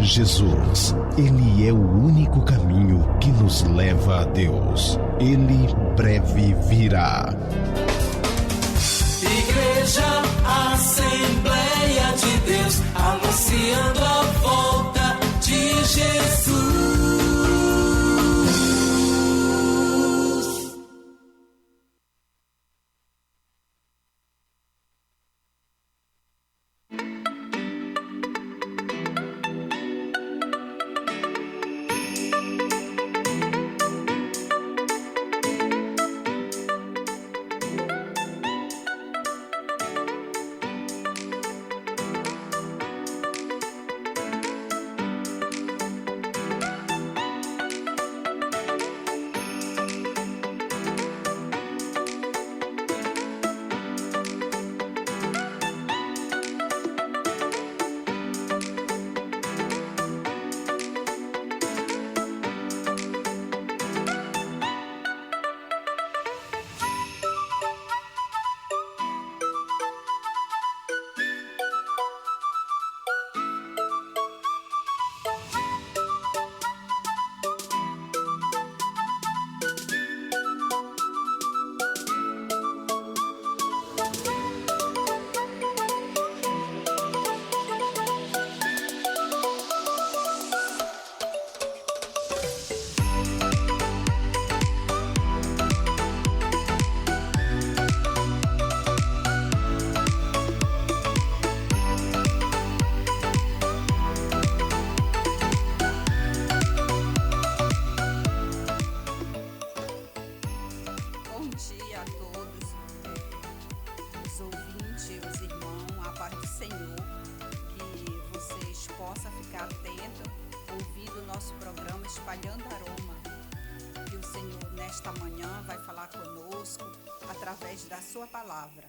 Jesus, Ele é o único caminho que nos leva a Deus. Ele breve virá. Igreja Assembleia de Deus, anunciando a volta de Jesus. Espalhando Aroma, que o Senhor nesta manhã vai falar conosco através da sua palavra.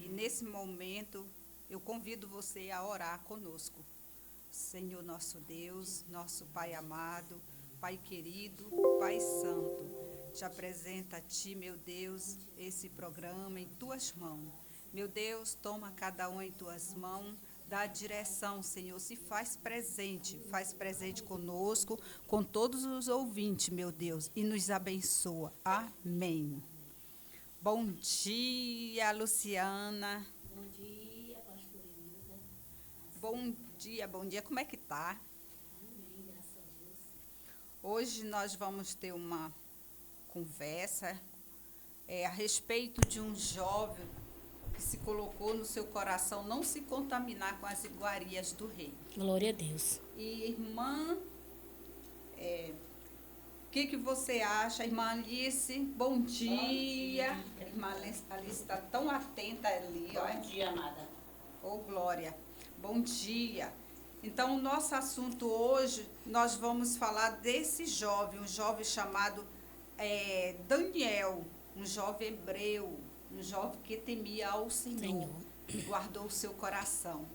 E nesse momento eu convido você a orar conosco. Senhor nosso Deus, nosso Pai amado, Pai querido, Pai santo, te apresenta a Ti, meu Deus, esse programa em Tuas mãos. Meu Deus, toma cada um em Tuas mãos, dá a direção, Senhor, se faz presente conosco, com todos os ouvintes, meu Deus, e nos abençoa. Amém. Bom dia, Luciana. Bom dia, pastorina. Bom dia, como é que tá? Amém, graças a Deus. Hoje nós vamos ter uma conversa a respeito de um jovem que se colocou no seu coração não se contaminar com as iguarias do rei. Glória a Deus. E irmã, o que você acha? Irmã Alice, bom dia. A irmã Alice está tão atenta ali. Bom dia, amada. Ô, Glória, bom dia. Então, o nosso assunto hoje, nós vamos falar desse jovem, um jovem chamado Daniel, um jovem hebreu, um jovem que temia ao Senhor e guardou o seu coração.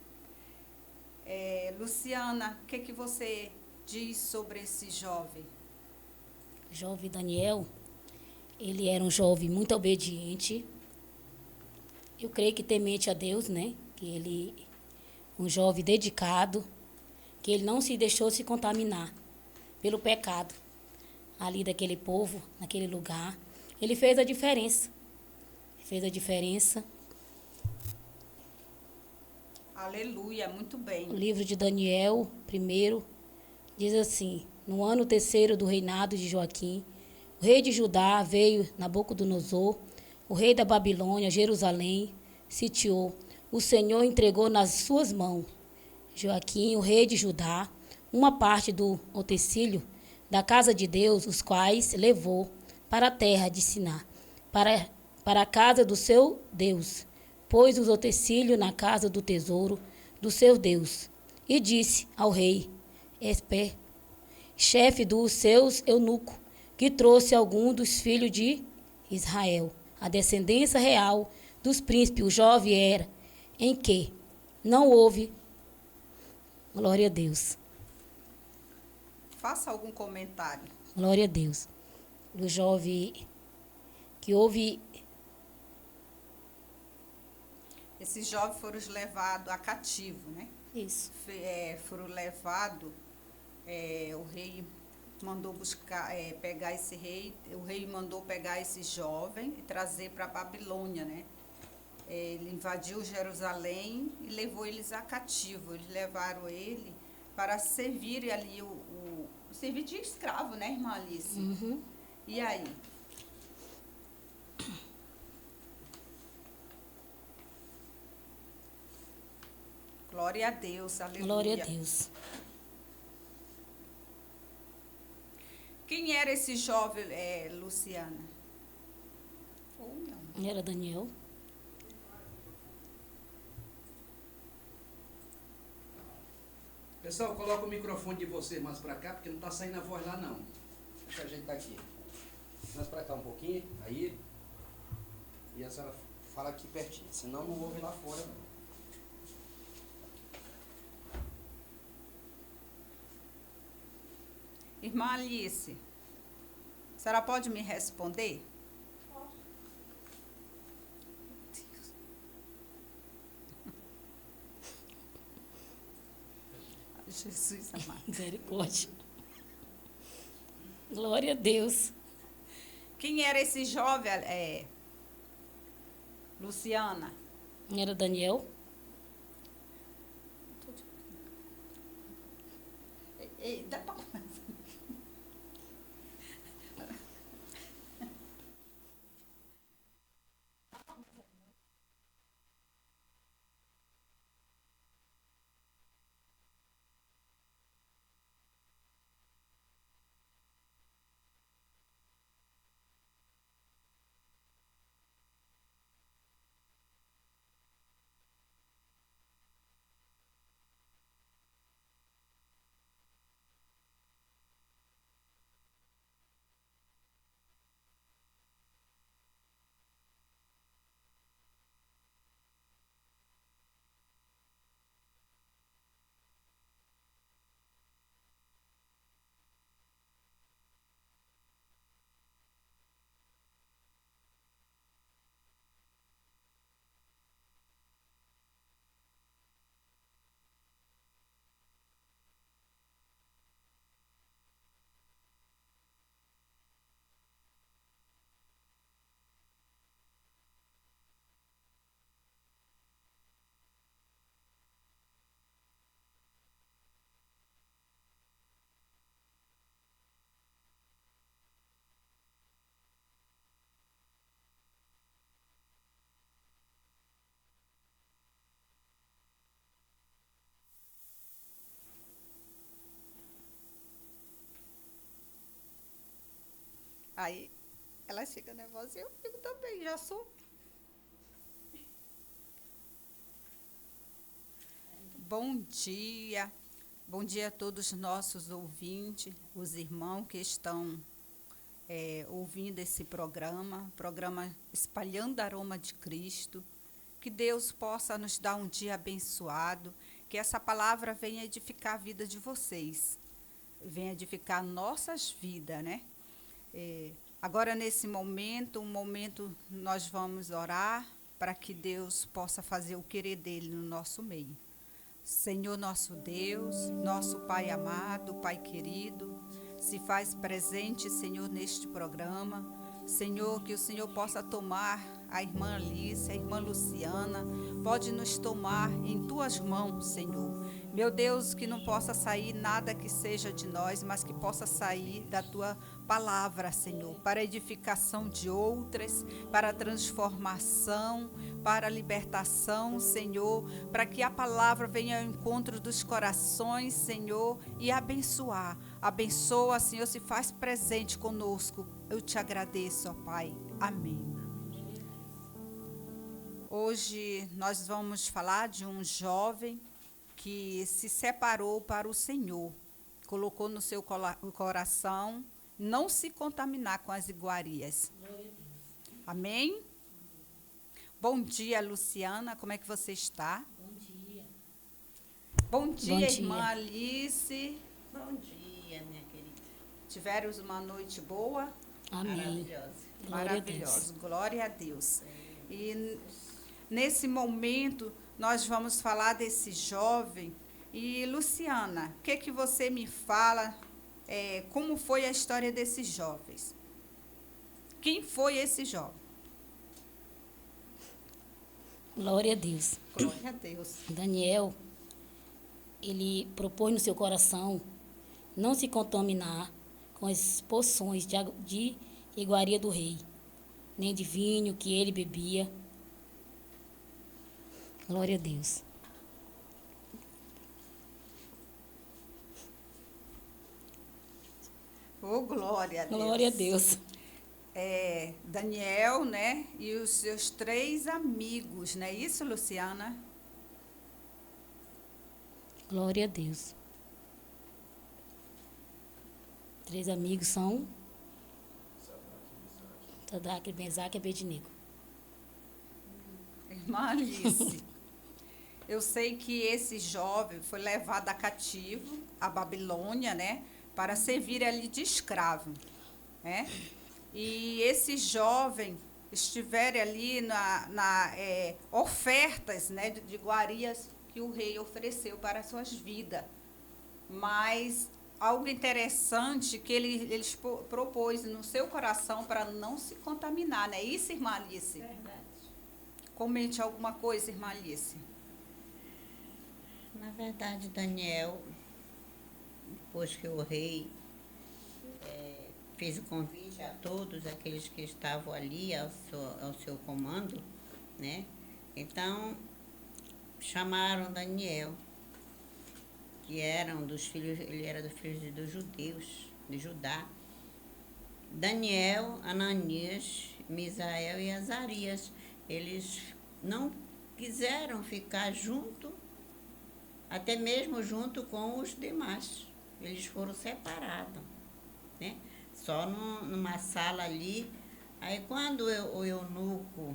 Luciana, o que você diz sobre esse jovem? Jovem Daniel, ele era um jovem muito obediente. Eu creio que temente a Deus, né? Que ele, um jovem dedicado, que ele não se deixou se contaminar pelo pecado ali daquele povo, naquele lugar. Ele fez a diferença. Aleluia, muito bem. O livro de Daniel, primeiro, diz assim: no ano terceiro do reinado de Joaquim, o rei de Judá veio Nabucodonosor, o rei da Babilônia, Jerusalém, sitiou. O Senhor entregou nas suas mãos Joaquim, o rei de Judá, uma parte do utensílio da casa de Deus, os quais levou para a terra de Siná, para a casa do seu Deus, pôs os utensílios na casa do tesouro do seu Deus, e disse ao rei Esper, chefe dos seus eunucos, que trouxe algum dos filhos de Israel, a descendência real dos príncipes, o jovem era, em que não houve, glória a Deus. Faça algum comentário. Glória a Deus. O jovem que houve. Esses jovens foram levados a cativo, né? Isso. Foram levados o rei mandou pegar esse rei, o rei mandou pegar esse jovem e trazer para a Babilônia, né? Ele invadiu Jerusalém e levou eles a cativo. Eles levaram ele para servir ali servir de escravo, né, irmã Alice? Uhum. E aí? Glória a Deus, aleluia. Glória a Deus. Quem era esse jovem, Luciana? Ou não? Era Daniel. Pessoal, coloca o microfone de vocês mais pra cá, porque não tá saindo a voz lá não. Deixa a gente tá aqui. Mais pra cá um pouquinho, aí. E a senhora fala aqui pertinho, senão não ouve lá fora não. Irmã Alice, a senhora pode me responder? Jesus amado. Misericórdia. Glória a Deus. Quem era esse jovem, Luciana? Era Daniel. Dá pra começar. Aí ela fica nervosa e eu fico também, já sou. Bom dia a todos os nossos ouvintes, os irmãos que estão ouvindo esse programa Espalhando Aroma de Cristo. Que Deus possa nos dar um dia abençoado, que essa palavra venha edificar a vida de vocês, venha edificar nossas vidas, né? Agora, nesse momento, nós vamos orar para que Deus possa fazer o querer dele no nosso meio. Senhor nosso Deus, nosso Pai amado, Pai querido, se faz presente, Senhor, neste programa. Senhor, que o Senhor possa tomar a irmã Alice, a irmã Luciana, pode nos tomar em tuas mãos, Senhor. Meu Deus, que não possa sair nada que seja de nós, mas que possa sair da tua palavra, Senhor, para a edificação de outras, para a transformação, para a libertação, Senhor, para que a palavra venha ao encontro dos corações, Senhor, e abençoar. Abençoa, Senhor, se faz presente conosco. Eu te agradeço, ó Pai. Amém. Hoje nós vamos falar de um jovem que se separou para o Senhor, colocou no seu coração não se contaminar com as iguarias. Amém? Bom dia, Luciana, como é que você está? Bom dia. Bom dia, Bom irmã dia. Alice. Bom dia, minha querida. Tiveram uma noite boa? Amém. Maravilhosa. Glória a Deus. Maravilhosa. Glória a Deus. E nesse momento, nós vamos falar desse jovem E, Luciana, o que você me fala, como foi a história desses jovens? Quem foi esse jovem? Glória a Deus. Glória a Deus. Daniel, ele propôs no seu coração não se contaminar com as poções de iguaria do rei, nem de vinho que ele bebia. Glória a Deus. Oh, glória a Deus. Glória a Deus. Daniel, né? E os seus 3 amigos, não é isso, Luciana? Glória a Deus. 3 amigos são Sadraque, Mesaque e Abednego. Irmã Alice, eu sei que esse jovem foi levado a cativo à Babilônia, né? Para servir ali de escravo, né? E esse jovem estiveram ali na ofertas, né, de iguarias que o rei ofereceu para as suas vidas. Mas algo interessante que ele propôs no seu coração para não se contaminar, não é isso, irmã Alice? Verdade. Comente alguma coisa, irmã Alice. Na verdade, Daniel, depois que o rei fez o convite a todos aqueles que estavam ali ao seu comando, né? Então, chamaram Daniel, que eram dos filhos, ele era dos filhos dos judeus, de Judá. Daniel, Ananias, Misael e Azarias, eles não quiseram ficar junto, até mesmo junto com os demais. Eles foram separados, né? Só numa sala ali. Aí quando o eunuco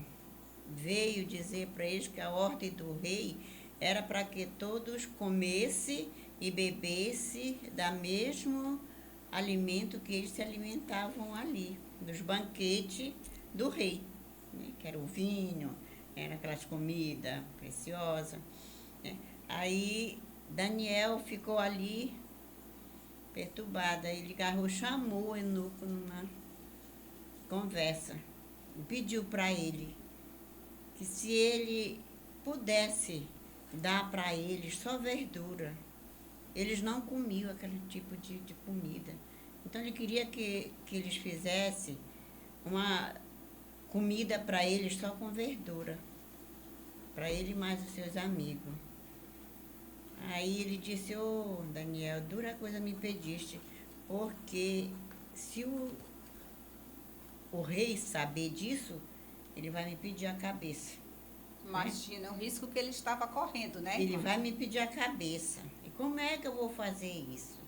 veio dizer para eles que a ordem do rei era para que todos comessem e bebessem da mesmo alimento que eles se alimentavam ali, dos banquetes do rei, né? Que era o vinho, era aquelas comidas preciosas, né? Aí Daniel ficou ali perturbado. Aí ele agarrou, chamou o eunuco numa conversa e pediu para ele que se ele pudesse dar para eles só verdura. Eles não comiam aquele tipo de comida. Então ele queria que eles fizessem uma comida para eles só com verdura, para ele e mais os seus amigos. Aí ele disse: ô Daniel, dura coisa me pediste, porque se o rei saber disso, ele vai me pedir a cabeça. Imagina o risco que ele estava correndo, né, Ele irmã? vai me pedir a cabeça. E como é que eu vou fazer isso?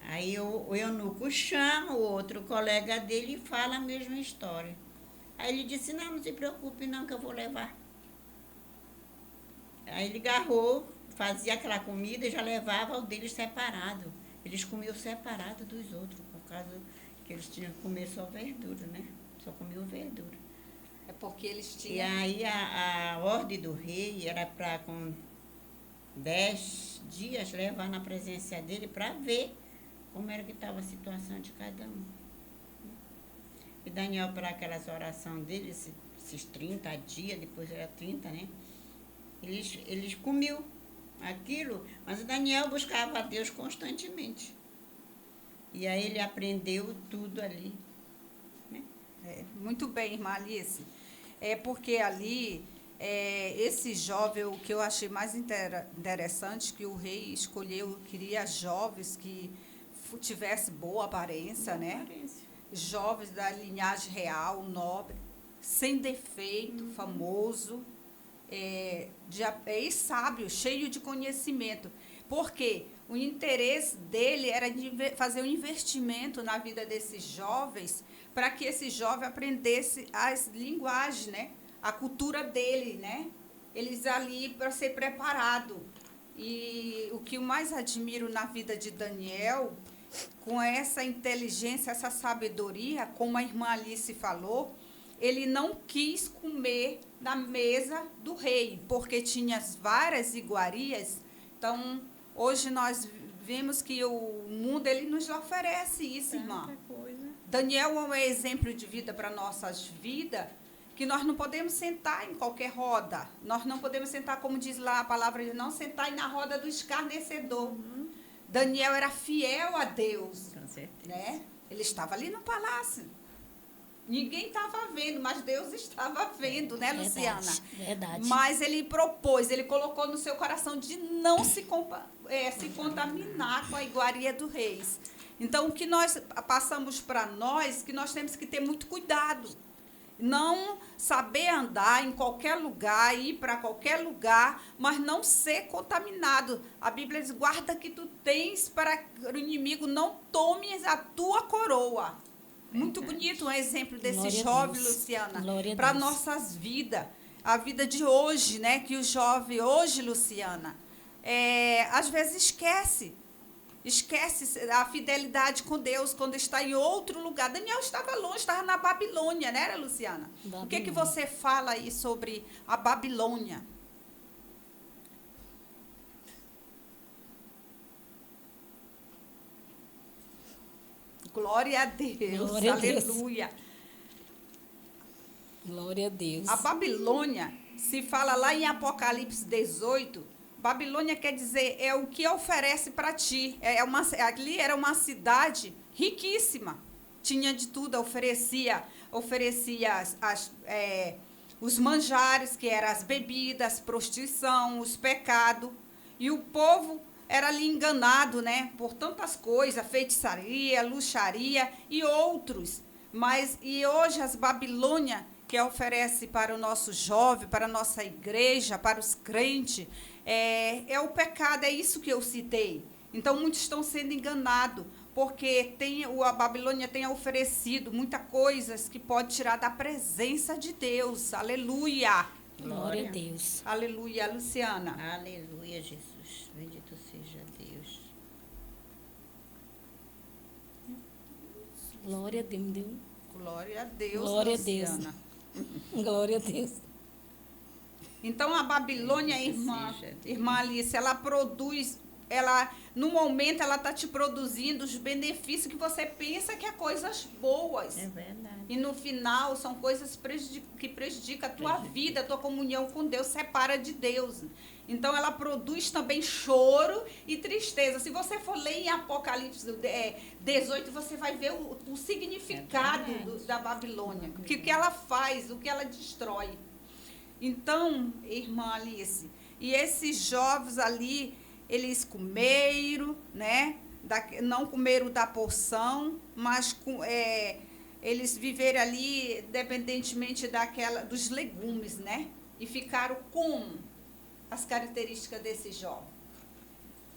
Aí o eunuco chama o outro colega dele e fala a mesma história. Aí ele disse: não se preocupe não, que eu vou levar. Aí ele agarrou, fazia aquela comida e já levava o deles separado. Eles comiam separado dos outros, por causa que eles tinham que comer só verdura, né? Só comiam verdura. É porque eles E tinham... aí a ordem do rei era para, com 10 dias, levar na presença dele para ver como era que estava a situação de cada um. E Daniel, para aquelas orações dele, esses 30 dias, depois era 30, né? Eles comiam aquilo, mas o Daniel buscava a Deus constantemente. E aí ele aprendeu tudo ali, né? Muito bem, irmã Alice. É porque ali, esse jovem, o que eu achei mais interessante, que o rei escolheu, queria jovens que tivesse boa aparência, né? Jovens da linhagem real, nobre, sem defeito, famoso, e sábio, cheio de conhecimento. Porque o interesse dele era de fazer um investimento na vida desses jovens, para que esse jovem aprendesse as linguagens, né? A cultura dele, né? Eles ali para ser preparado. E o que eu mais admiro na vida de Daniel, com essa inteligência, essa sabedoria, como a irmã Alice falou, ele não quis comer na mesa do rei, porque tinha várias iguarias. Então, hoje nós vemos que o mundo ele nos oferece isso, irmã. Tanta coisa. Daniel é um exemplo de vida para nossas vidas, que nós não podemos sentar em qualquer roda. Nós não podemos sentar, como diz lá a palavra de não sentar na roda do escarnecedor. Daniel era fiel a Deus, Com certeza. né? Ele estava ali no palácio. Ninguém estava vendo, mas Deus estava vendo, né, Luciana? Verdade. Mas ele propôs, ele colocou no seu coração de não se contaminar com a iguaria do reis. Então, o que nós passamos para nós, que nós temos que ter muito cuidado. Não saber andar em qualquer lugar, ir para qualquer lugar, mas não ser contaminado. A Bíblia diz, guarda que tu tens para que o inimigo não tome a tua coroa. Muito bonito um exemplo desse Glória a jovem, Deus. Luciana, Glória a para Deus. nossas vidas. A vida de hoje, né? Que o jovem hoje, Luciana, às vezes esquece a fidelidade com Deus quando está em outro lugar. Daniel estava longe, estava na Babilônia, né, Luciana? O que Babilônia. você fala aí sobre a Babilônia? Glória a Deus, Glória a Deus. aleluia. Glória a Deus. A Babilônia, se fala lá em Apocalipse 18, Babilônia quer dizer é o que oferece para ti. Ali era uma cidade riquíssima, tinha de tudo, oferecia os manjares, que eram as bebidas, prostituição, os pecados, e o povo era ali enganado, né, por tantas coisas, feitiçaria, luxaria e outros. E hoje as Babilônia que oferece para o nosso jovem, para a nossa igreja, para os crentes, é o pecado, é isso que eu citei. Então, muitos estão sendo enganados, porque a Babilônia tem oferecido muitas coisas que pode tirar da presença de Deus. Aleluia! Glória a Deus. Aleluia, Luciana. Aleluia, Jesus. Bendito seja Deus. Glória a Deus. Glória a Deus, Glória a Deus. Luciana. Glória a Deus. Então, a Babilônia, Bendito irmã seja Deus. Alice, ela produz, no momento, ela está te produzindo os benefícios que você pensa que é coisas boas. É verdade. E no final, são coisas que prejudicam a tua vida, a tua comunhão com Deus, separa de Deus. Então, ela produz também choro e tristeza. Se você for ler em Apocalipse 18, você vai ver o significado da Babilônia. O que ela faz, o que ela destrói. Então, irmã Alice, e esses jovens ali, eles comeram, né? Não comeram da porção, mas eles viveram ali, independentemente dos legumes, né? E ficaram como as características desse jovem?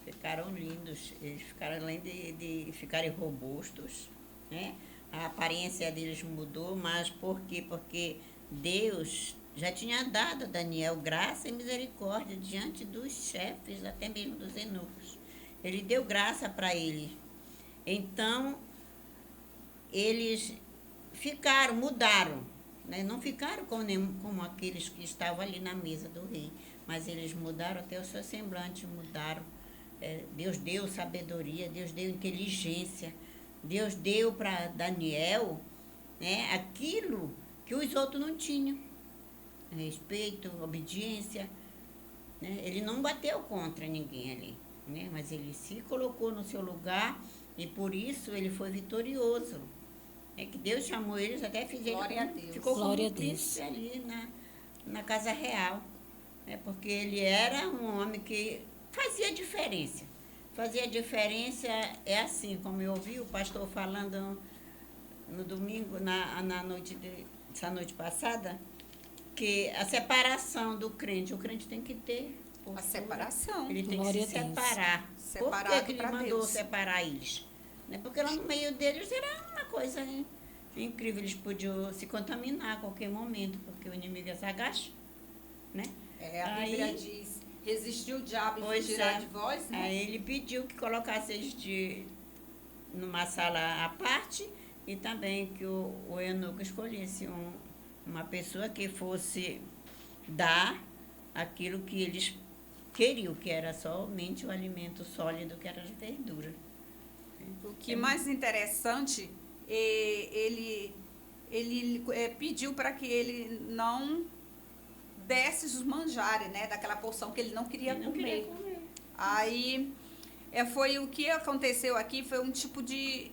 Ficaram lindos. Eles ficaram, além de ficarem robustos, né? A aparência deles mudou, mas por quê? Porque Deus já tinha dado a Daniel graça e misericórdia diante dos chefes, até mesmo dos eunucos. Ele deu graça para eles. Então, eles mudaram, né? Não ficaram como aqueles que estavam ali na mesa do rei, mas eles mudaram até o seu semblante, mudaram. Deus deu sabedoria, Deus deu inteligência, Deus deu para Daniel, né, aquilo que os outros não tinham. Respeito, obediência, né? Ele não bateu contra ninguém ali, né? Mas ele se colocou no seu lugar e por isso ele foi vitorioso. É que Deus chamou eles, até Glória a Deus. ficou Glória como a Deus. príncipe ali na casa real, porque ele era um homem que fazia diferença. Fazia diferença é assim, como eu ouvi o pastor falando no domingo, essa noite passada, que a separação do crente, o crente tem que ter postura. A separação. Ele tem Glória que se a Deus. separar. Separado Por que ele pra mandou Deus. separar eles? Né? Porque lá no meio deles era uma coisa incrível. Eles podiam se contaminar a qualquer momento, porque o inimigo é sagaz, né? A Bíblia diz, resistiu o diabo e Pois fugirá é. de vós, né? Aí ele pediu que colocasse eles numa sala à parte e também que o eunuco escolhesse uma pessoa que fosse dar aquilo que eles queriam, que era somente o alimento sólido, que eram as verduras. O que mais interessante, ele pediu para que ele não desse os manjares, né, daquela porção que ele não queria Ele não comer. queria comer. Aí, foi o que aconteceu aqui, foi um tipo de...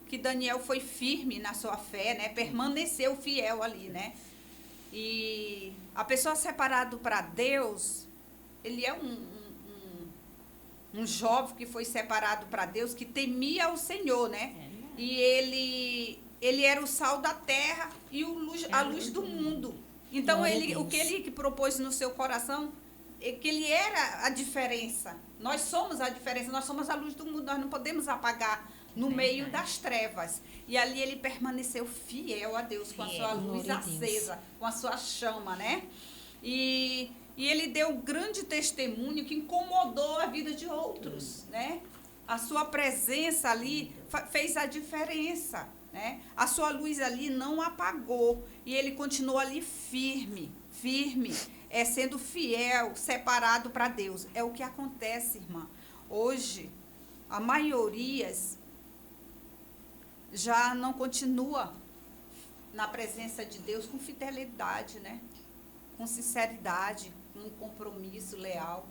que Daniel foi firme na sua fé, né, permaneceu fiel ali, né. E a pessoa separada para Deus, ele é um jovem que foi separado para Deus, que temia o Senhor, né? E ele era o sal da terra e a luz do mundo. Então, o que ele propôs no seu coração é que ele era a diferença. Nós somos a diferença, nós somos a luz do mundo, nós não podemos apagar no meio das trevas. E ali ele permaneceu fiel a Deus, com a sua luz acesa, com a sua chama, né? E ele deu um grande testemunho que incomodou a vida de outros, né? A sua presença ali fez a diferença, né? A sua luz ali não apagou e ele continuou ali firme, sendo fiel, separado para Deus. É o que acontece, irmã. Hoje, a maioria já não continua na presença de Deus com fidelidade, né? Com sinceridade, com um compromisso leal.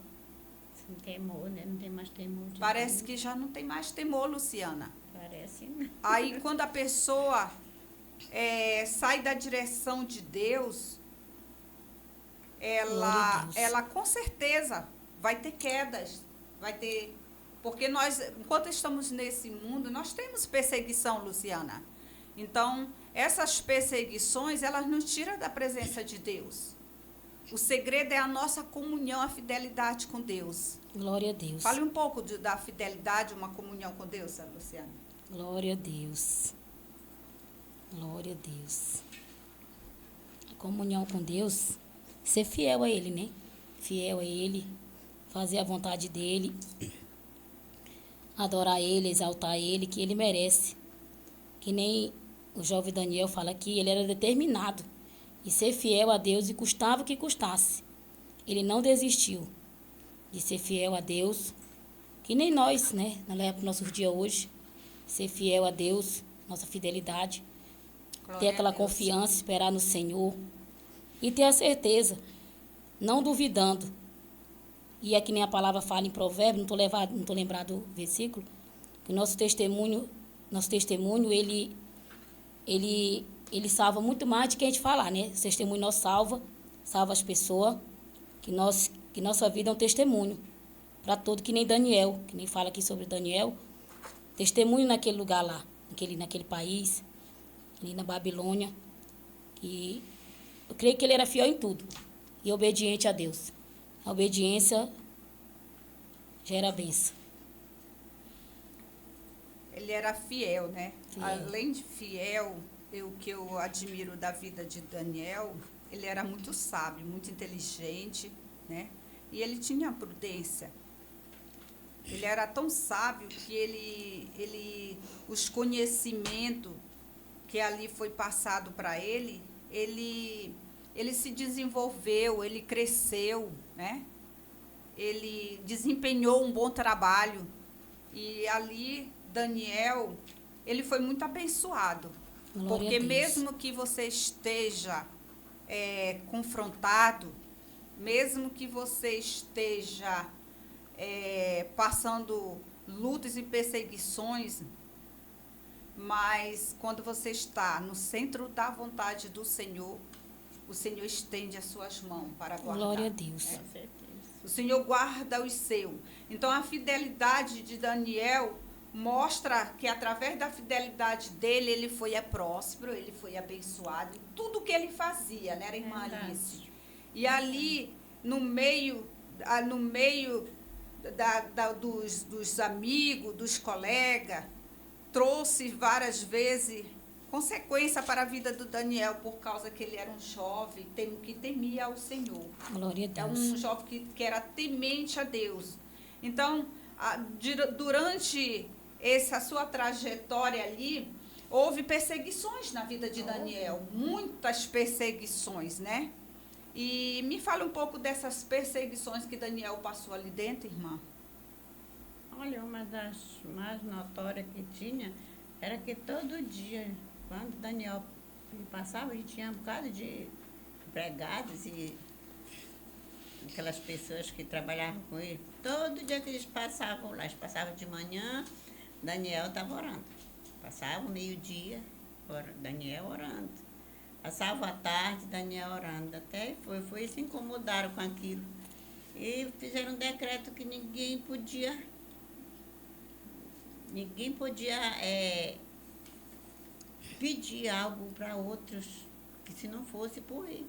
Sem temor, né? Não tem mais temor. Parece que já não tem mais temor, Luciana. Parece, né? Aí, quando a pessoa sai da direção de Deus, ela com certeza vai ter quedas, vai ter... Porque nós, enquanto estamos nesse mundo, nós temos perseguição, Luciana. Então, essas perseguições, elas nos tiram da presença de Deus. O segredo é a nossa comunhão, a fidelidade com Deus. Glória a Deus. Fale um pouco da fidelidade, uma comunhão com Deus, Luciana. Glória a Deus. Glória a Deus. A comunhão com Deus, ser fiel a Ele, né? Fiel a Ele, fazer a vontade dEle, adorar Ele, exaltar Ele, que Ele merece. Que nem o jovem Daniel fala aqui, ele era determinado em ser fiel a Deus e custava o que custasse. Ele não desistiu de ser fiel a Deus, que nem nós, né? Não leva para os nossos dias hoje, ser fiel a Deus, nossa fidelidade, ter aquela confiança, esperar no Senhor e ter a certeza, não duvidando. E é que nem a palavra fala em Provérbios, não tô lembrado do versículo, que o nosso testemunho, ele salva muito mais do que a gente falar, né? O testemunho nosso salva as pessoas, que nossa vida é um testemunho para todo, que nem Daniel, que nem fala aqui sobre Daniel, testemunho naquele lugar lá, naquele país, ali na Babilônia, e eu creio que ele era fiel em tudo e obediente a Deus. A obediência gera bênção. Ele era fiel, né? Fiel. Além de fiel, o que eu admiro da vida de Daniel, ele era muito sábio, muito inteligente, né? E ele tinha prudência. Ele era tão sábio que os conhecimentos que ali foi passado para ele se desenvolveu, ele cresceu, né? Ele desempenhou um bom trabalho. E ali, Daniel, ele foi muito abençoado. Glória Porque a Deus. mesmo que você esteja confrontado, mesmo que você esteja passando lutas e perseguições, mas quando você está no centro da vontade do Senhor, o Senhor estende as suas mãos para guardar. Glória a Deus. Com certeza. O Senhor guarda os seus. Então, a fidelidade de Daniel mostra que, através da fidelidade dele, ele foi próspero, ele foi abençoado em tudo que ele fazia, né, era irmã Alice? E ali, no meio dos amigos, dos colegas, trouxe várias vezes consequência para a vida do Daniel, por causa que ele era um jovem que temia ao Senhor. Glória a É Deus. um jovem que era temente a Deus. Então, durante essa sua trajetória ali, houve perseguições na vida de Daniel, muitas perseguições, né? E me fala um pouco dessas perseguições que Daniel passou ali dentro, irmã. Olha, uma das mais notórias que tinha era que todo dia, quando Daniel passava, ele tinha um bocado de empregados e aquelas pessoas que trabalhavam com ele. Todo dia que eles passavam lá, eles passavam de manhã, Daniel estava orando. Passava o meio-dia, Daniel orando. Passava a tarde, Daniel orando. Até foi se incomodaram com aquilo. E fizeram um decreto que ninguém podia pedir algo para outros, que se não fosse por rei.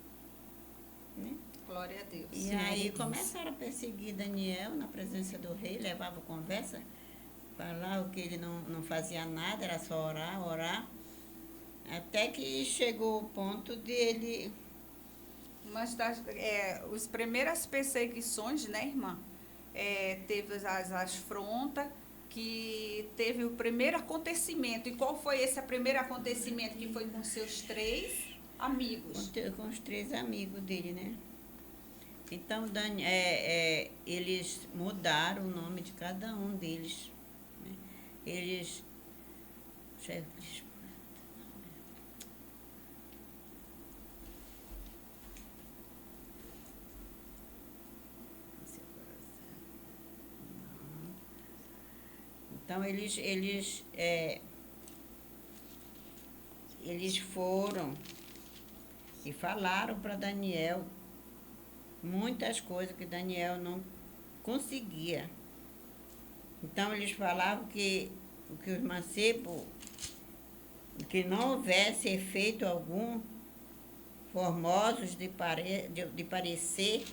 Né? Glória a Deus. E aí começaram a perseguir Daniel na presença do rei, levava conversa, falava que ele não fazia nada, era só orar, até que chegou o ponto de ele... Mas as primeiras perseguições, né, irmã? Teve as afrontas, que teve o primeiro acontecimento. E qual foi esse primeiro acontecimento? Que foi com seus 3 amigos. Com os 3 amigos dele, né? Então, eles mudaram o nome de cada um deles. Né? Eles Então, eles foram e falaram para Daniel muitas coisas que Daniel não conseguia. Então, eles falavam que os mancebos, que não houvesse efeito algum, formosos de parecer,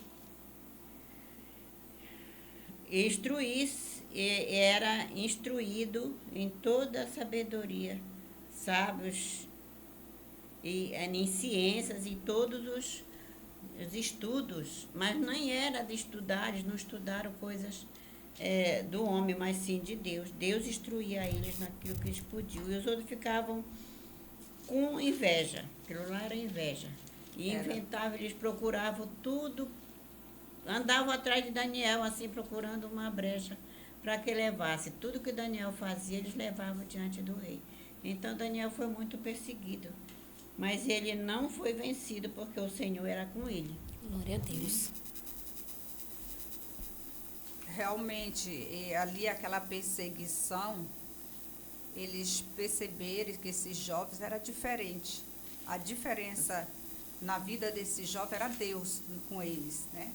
era instruído em toda a sabedoria, sábios e em ciências e todos os estudos, mas nem era de estudar, eles não estudaram coisas do homem, mas sim de Deus. Deus instruía eles naquilo que eles podiam, e os outros ficavam com inveja, aquilo lá era inveja, e inventavam, eles procuravam tudo, andavam atrás de Daniel, assim, procurando uma brecha para que levasse. Tudo que Daniel fazia, eles levavam diante do rei. Então, Daniel foi muito perseguido. Mas ele não foi vencido, porque o Senhor era com ele. Glória a Deus. Realmente, ali aquela perseguição, eles perceberam que esses jovens era diferente. A diferença na vida desses jovens era Deus com eles, né?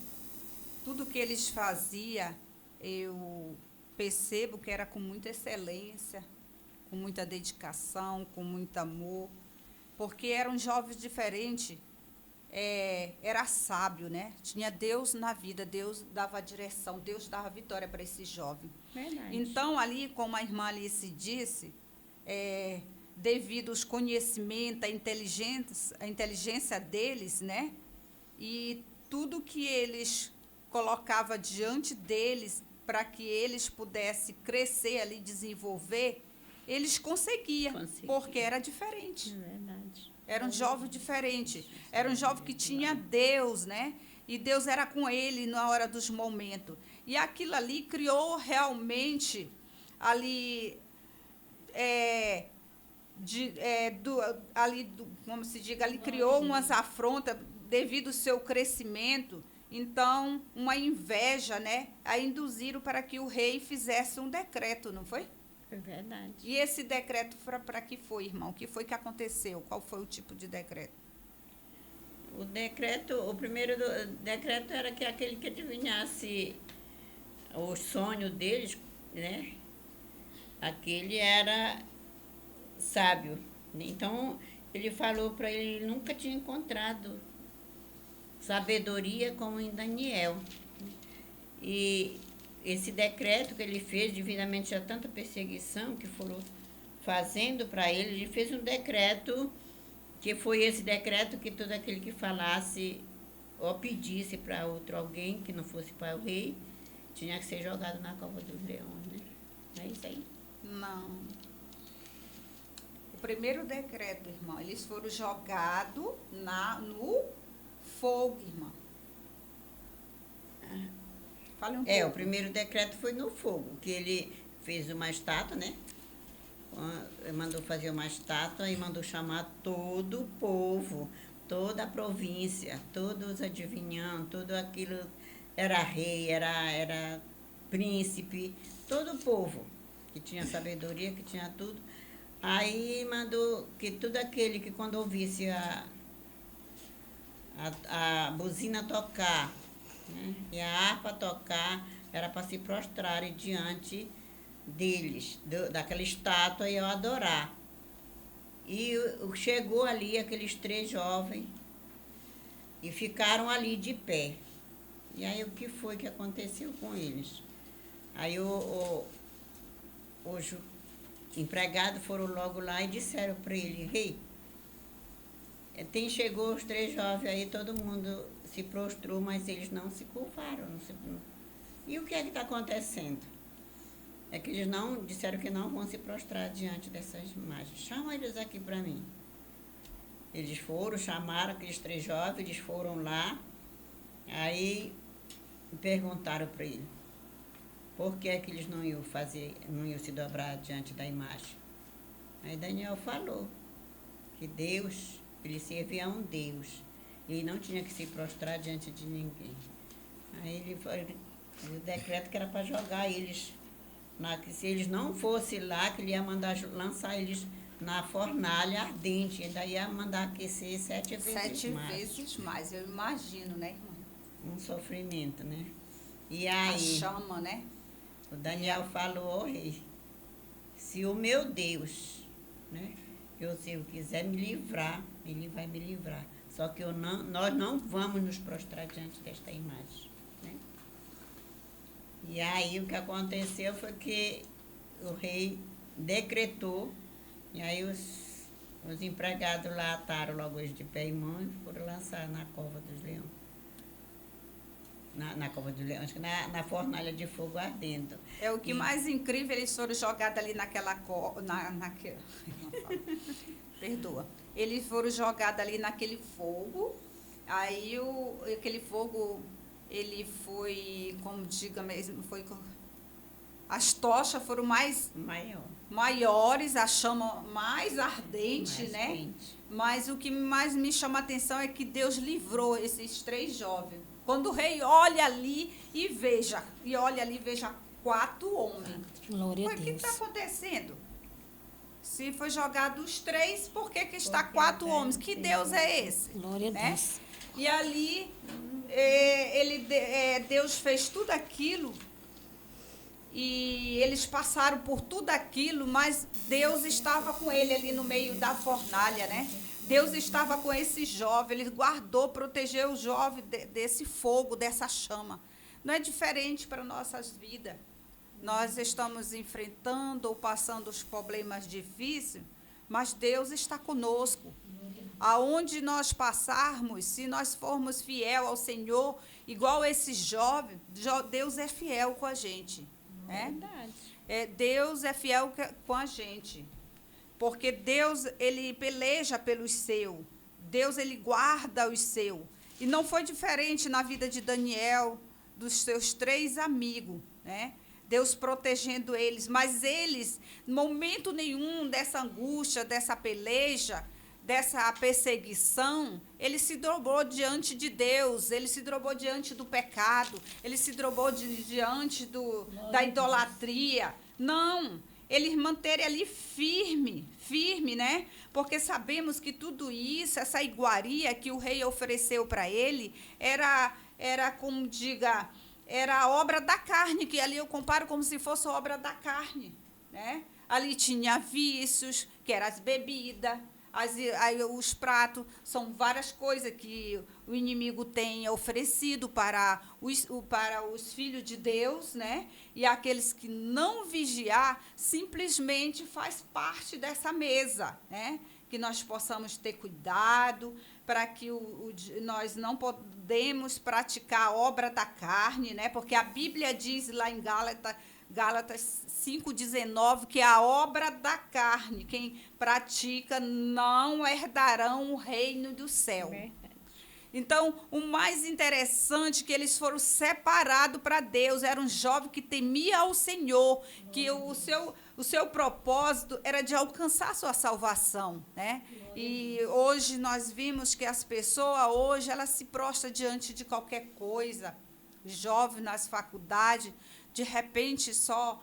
Tudo que eles faziam, eu percebo que era com muita excelência, com muita dedicação, com muito amor, porque eram jovens diferentes, era sábio, né? Tinha Deus na vida, Deus dava direção, Deus dava vitória para esse jovem. Verdade. Então, ali, como a irmã Alice disse, devido aos conhecimentos, a inteligência deles, né? E tudo que eles colocavam diante deles, para que eles pudessem crescer ali, desenvolver, eles conseguiam, porque era diferente. É verdade. Era um jovem diferente. Era um jovem que tinha Deus, né? E Deus era com ele na hora dos momentos. E aquilo ali criou realmente, ali, como se diga, ali criou umas afrontas devido ao seu crescimento. Então, uma inveja, né? A induziram para que o rei fizesse um decreto, não foi? É verdade. E esse decreto para que foi, irmão? O que foi que aconteceu? Qual foi o tipo de decreto? O primeiro decreto era que aquele que adivinhasse o sonho deles, né? Aquele era sábio. Então, ele falou para ele nunca tinha encontrado sabedoria como em Daniel. E esse decreto que ele fez, devidamente a tanta perseguição que foram fazendo para ele fez um decreto, que foi esse decreto que todo aquele que falasse ou pedisse para outro alguém, que não fosse para o rei, tinha que ser jogado na cova dos leões, né? Não é isso aí? Não. O primeiro decreto, irmão, eles foram jogados no fogo, irmã. Fale um O pouco. primeiro decreto foi no fogo, que ele fez uma estátua, né? Mandou fazer uma estátua e mandou chamar todo o povo, toda a província, todos os adivinhando, tudo aquilo, era rei, era príncipe, todo o povo que tinha sabedoria, que tinha tudo. Aí mandou que todo aquele que quando ouvisse a buzina tocar, né, e a harpa tocar, era para se prostrarem diante deles, daquela estátua, e eu adorar. E chegou ali aqueles 3 jovens e ficaram ali de pé. E aí o que foi que aconteceu com eles? Aí os empregados foram logo lá e disseram para ele: rei, chegou os 3 jovens aí, todo mundo se prostrou, mas eles não se curvaram. E o que é que está acontecendo? É que eles não disseram que não vão se prostrar diante dessas imagens. Chama eles aqui para mim. Eles foram, chamaram aqueles 3 jovens, eles foram lá, aí perguntaram para ele por que é que eles não iam se dobrar diante da imagem. Aí Daniel falou que Deus, ele servia a um Deus, e não tinha que se prostrar diante de ninguém. Aí ele o decreto que era para jogar eles, que se eles não fossem lá, que ele ia mandar lançar eles na fornalha ardente, ainda ia mandar aquecer 7 vezes mais. 7 vezes mais, eu imagino, né, irmã? Um sofrimento, né? E aí, A chama, né? o Daniel falou: rei, se o meu Deus, né, se eu quiser me livrar, ele vai me livrar. Só que nós não vamos nos prostrar diante desta imagem, né? E aí o que aconteceu foi que o rei decretou, e aí os empregados lá ataram logo eles de pé e mão e foram lançar na cova dos leões. Na cova dos leões, na fornalha de fogo ardendo. É o que mais incrível, eles foram jogados ali perdoa. Eles foram jogados ali naquele fogo, aí aquele fogo, ele foi, como diga mesmo, as tochas foram maiores, a chama mais ardente, Mais né? quente. Mas o que mais me chama a atenção é que Deus livrou esses 3 jovens. Quando o rei olha ali e veja 4 homens. Glória a O que Deus. está acontecendo? Se foi jogado os 3, por que está Porque 4 Deus homens? Que tem Deus é esse? Glória a Né? Deus. E ali, Deus fez tudo aquilo, e eles passaram por tudo aquilo, mas Deus estava com ele ali no meio da fornalha, né? Deus estava com esse jovem, ele guardou, protegeu o jovem desse fogo, dessa chama. Não é diferente para nossas vidas. Nós estamos enfrentando ou passando os problemas difíceis, mas Deus está conosco. Aonde nós passarmos, se nós formos fiel ao Senhor, igual esse jovem, Deus é fiel com a gente. Né? Verdade. Deus é fiel com a gente. Porque Deus, ele peleja pelos seus. Deus, ele guarda os seus. E não foi diferente na vida de Daniel, dos seus 3 amigos, né? Deus protegendo eles. Mas eles, em momento nenhum dessa angústia, dessa peleja, dessa perseguição, ele se dobrou diante de Deus, ele se dobrou diante do pecado, ele se dobrou diante da idolatria. Não, eles manterem ali firme, né? Porque sabemos que tudo isso, essa iguaria que o rei ofereceu para ele, era como diga, era a obra da carne, que ali eu comparo como se fosse a obra da carne, né? Ali tinha vícios, que eram as bebidas, os pratos, são várias coisas que o inimigo tem oferecido para os filhos de Deus, né? E aqueles que não vigiar, simplesmente faz parte dessa mesa, né? Que nós possamos ter cuidado para que nós não podemos praticar a obra da carne, né? Porque a Bíblia diz lá em Gálatas 5,19, que a obra da carne, quem pratica, não herdarão o reino do céu. Então, o mais interessante é que eles foram separados para Deus. Era um jovem que temia ao Senhor, que o seu propósito era de alcançar a sua salvação, né? E hoje nós vimos que as pessoas, hoje, elas se prostram diante de qualquer coisa. Jovens nas faculdades, de repente, só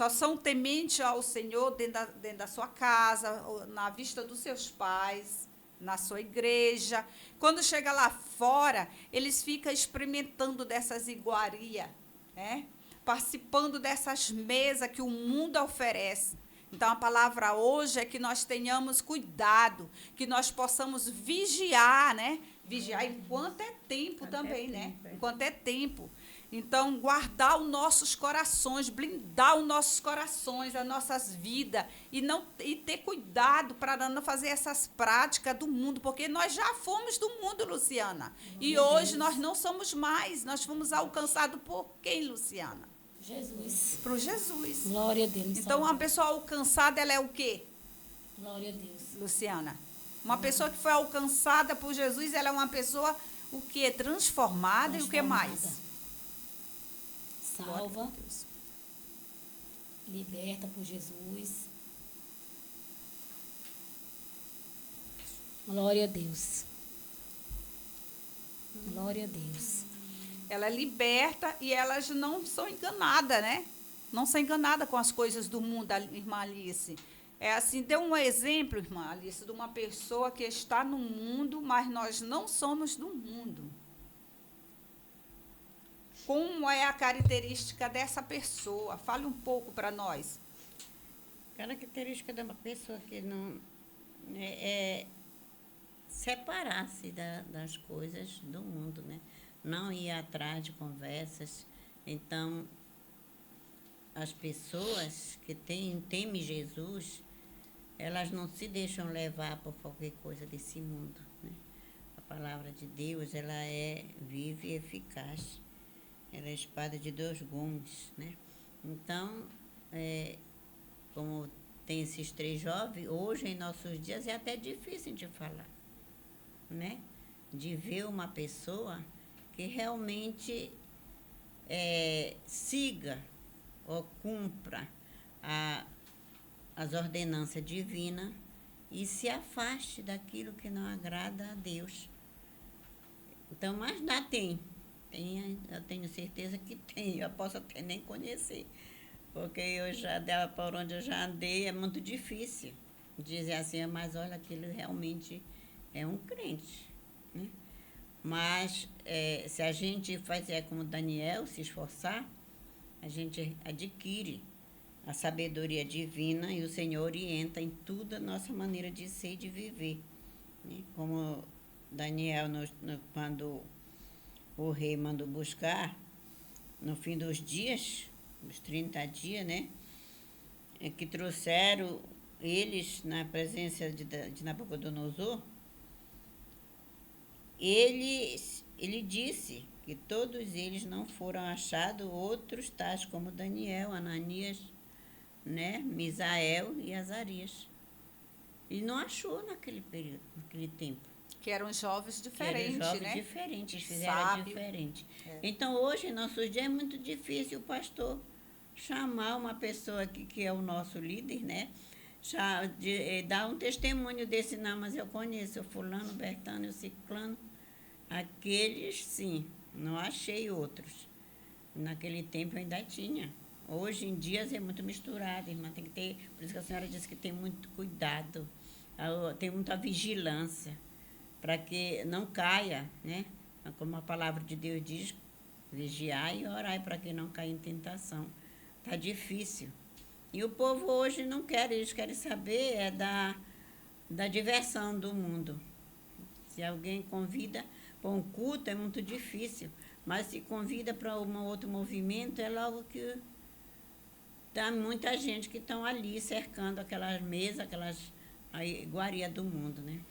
são tementes ao Senhor dentro da sua casa, na vista dos seus pais, na sua igreja. Quando chega lá fora, eles ficam experimentando dessas iguarias, né? Participando dessas mesas que o mundo oferece. Então, a palavra hoje é que nós tenhamos cuidado, que nós possamos vigiar, né? Vigiar enquanto é tempo também, né? Enquanto é tempo. Então, guardar os nossos corações, blindar os nossos corações, as nossas vidas, e ter cuidado para não fazer essas práticas do mundo, porque nós já fomos do mundo, Luciana. E hoje nós não somos mais, nós fomos alcançados por quem, Luciana? Jesus. Por Jesus. Glória a Deus. Então, uma pessoa alcançada, ela é o quê, Glória a Deus. Luciana? Uma pessoa que foi alcançada por Jesus, ela é uma pessoa, o quê? Transformada. E o que mais? Salva, liberta por Jesus. Glória a Deus. Glória a Deus. Ela liberta e elas não são enganadas, né? Não são enganadas com as coisas do mundo, a irmã Alice. É assim, deu um exemplo, irmã Alice, de uma pessoa que está no mundo, mas nós não somos do mundo. Como é a característica dessa pessoa? Fale um pouco para nós. Característica de uma pessoa que não é separar-se das coisas do mundo, né? Não ir atrás de conversas. Então, as pessoas que temem Jesus, elas não se deixam levar por qualquer coisa desse mundo, né? A palavra de Deus, ela é viva e eficaz. Ela é a espada de 2 gumes, né? Então, como tem esses 3 jovens, hoje, em nossos dias, é até difícil de falar, né? De ver uma pessoa que realmente siga ou cumpra as ordenanças divinas e se afaste daquilo que não agrada a Deus. Então, mas lá eu tenho certeza que tem, eu posso até nem conhecer, porque eu já, por onde eu já andei, é muito difícil dizer assim, mas olha, aquilo realmente é um crente, né? Mas se a gente fazer como Daniel, se esforçar, a gente adquire a sabedoria divina e o Senhor orienta em tudo a nossa maneira de ser e de viver, né? Como Daniel, quando o rei mandou buscar, no fim dos dias, os 30 dias, né? Que trouxeram eles na presença de Nabucodonosor, ele disse que todos eles não foram achados, outros tais como Daniel, Ananias, né? Misael e Azarias. E não achou naquele período, naquele tempo. Que eram jovens diferentes, jovens né? diferentes, fizeram Sábio. diferente. Então, hoje, em nossos dias, é muito difícil o pastor chamar uma pessoa que é o nosso líder, né? Dar um testemunho desse, não, mas eu conheço o fulano, o Bertano, o ciclano. Aqueles, sim, não achei outros. Naquele tempo eu ainda tinha. Hoje em dia é muito misturado, irmã. Tem que ter, por isso que a senhora disse que tem muito cuidado, tem muita vigilância, para que não caia, né? Como a palavra de Deus diz, vigiar e orar para que não caia em tentação. Está difícil. E o povo hoje não quer, eles querem saber da diversão do mundo. Se alguém convida para um culto, é muito difícil. Mas se convida para um outro movimento, é logo que tem muita gente que estão ali cercando aquelas mesas, a iguaria do mundo, né?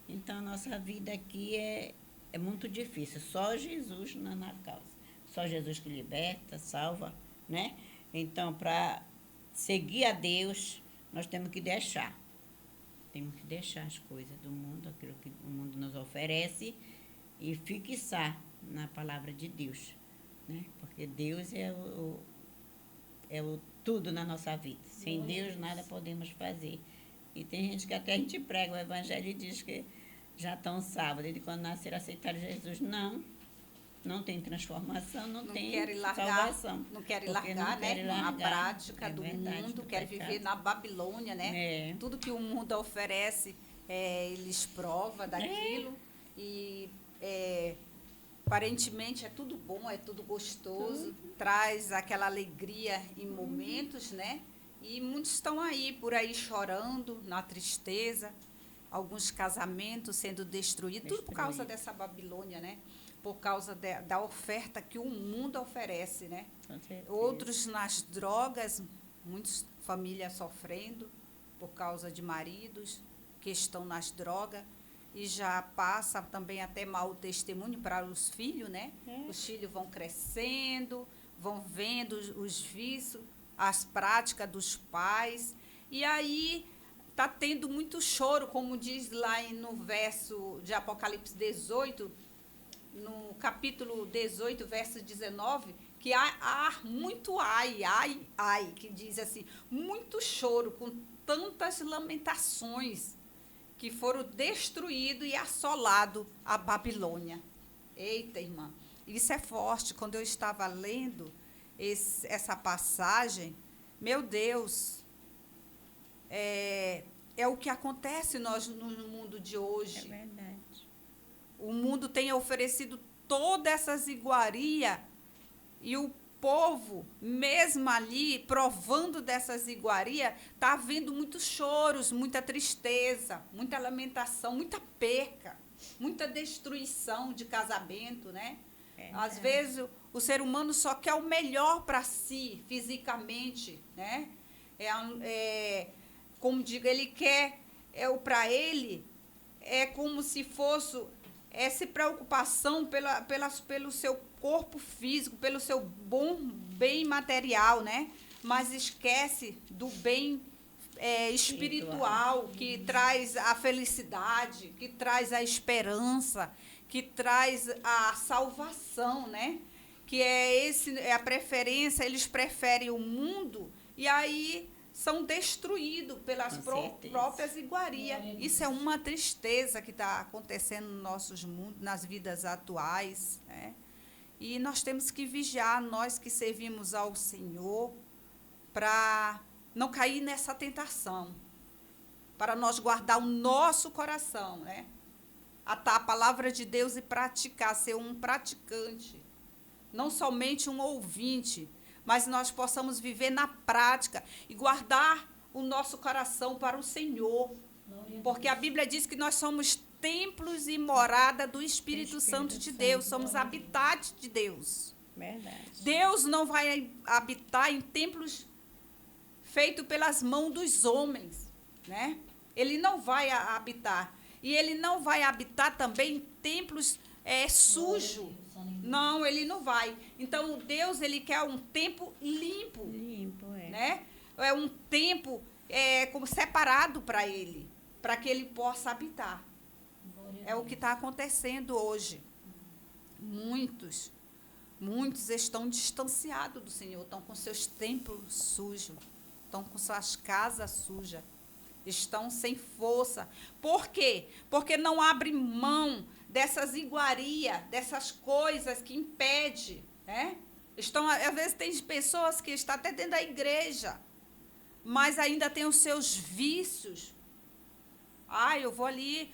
Então, a nossa vida aqui é muito difícil. Só Jesus na causa. Só Jesus que liberta, salva, né? Então, para seguir a Deus, nós temos que deixar. Temos que deixar as coisas do mundo, aquilo que o mundo nos oferece, e fixar na palavra de Deus, né? Porque Deus é o tudo na nossa vida. Sem Deus nada podemos fazer. E tem gente que até a gente prega o evangelho e diz que já estão salvos, desde quando nasceram, aceitaram Jesus. Não tem transformação, não tem querem largar, salvação. não querem Porque largar, não querem né? A largar, prática do verdade, mundo, do querem pecado. viver na Babilônia, né? É. Tudo que o mundo oferece, eles provam daquilo. E aparentemente é tudo bom, é tudo gostoso, traz aquela alegria em momentos, né? E muitos estão aí, por aí chorando, na tristeza, alguns casamentos sendo destruídos, tudo por causa dessa Babilônia, né? Por causa da oferta que o mundo oferece, né? Com certeza. Outros nas drogas, muitas famílias sofrendo por causa de maridos que estão nas drogas. E já passa também até mau testemunho para os filhos, né? Os filhos vão crescendo, vão vendo os vícios, as práticas dos pais. E aí está tendo muito choro, como diz lá no verso de Apocalipse 18, no capítulo 18, verso 19, que há muito ai, que diz assim, muito choro, com tantas lamentações, que foram destruídos e assolado a Babilônia. Eita, irmã, isso é forte. Quando eu estava lendo essa passagem, meu Deus, é o que acontece no mundo de hoje. É verdade. O mundo tem oferecido todas essas iguarias e o povo, mesmo ali, provando dessas iguarias, está havendo muitos choros, muita tristeza, muita lamentação, muita perca, muita destruição de casamento, né? Às vezes, o ser humano só quer o melhor para si, fisicamente, né? Como digo, ele quer, para ele, é como se fosse essa preocupação pelo seu corpo físico, pelo seu bem material, né? Mas esquece do bem espiritual, que traz a felicidade, que traz a esperança, que traz a salvação, né? Que é a preferência, eles preferem o mundo e aí são destruídos pelas próprias iguarias. Isso é uma tristeza que está acontecendo nos nossos mundos, nas vidas atuais, né? E nós temos que vigiar, nós que servimos ao Senhor, para não cair nessa tentação, para nós guardar o nosso coração, né? Atar a palavra de Deus e praticar, ser um praticante, não somente um ouvinte, mas nós possamos viver na prática e guardar o nosso coração para o Senhor. Porque a Bíblia diz que nós somos templos e morada do Espírito Santo de Deus, somos habitantes de Deus. Verdade. Deus não vai habitar em templos feitos pelas mãos dos homens, né? Ele não vai habitar. E ele não vai habitar também em templos sujos. Não, ele não vai. Então, Deus, ele quer um tempo limpo. Limpo, né? É um tempo como separado para ele, para que ele possa habitar. É o que está acontecendo hoje. Muitos estão distanciados do Senhor, estão com seus templos sujos, estão com suas casas sujas, estão sem força. Por quê? Porque não abrem mão dessas iguarias, dessas coisas que impedem, né? Às vezes tem pessoas que estão até dentro da igreja, mas ainda tem os seus vícios. Eu vou ali,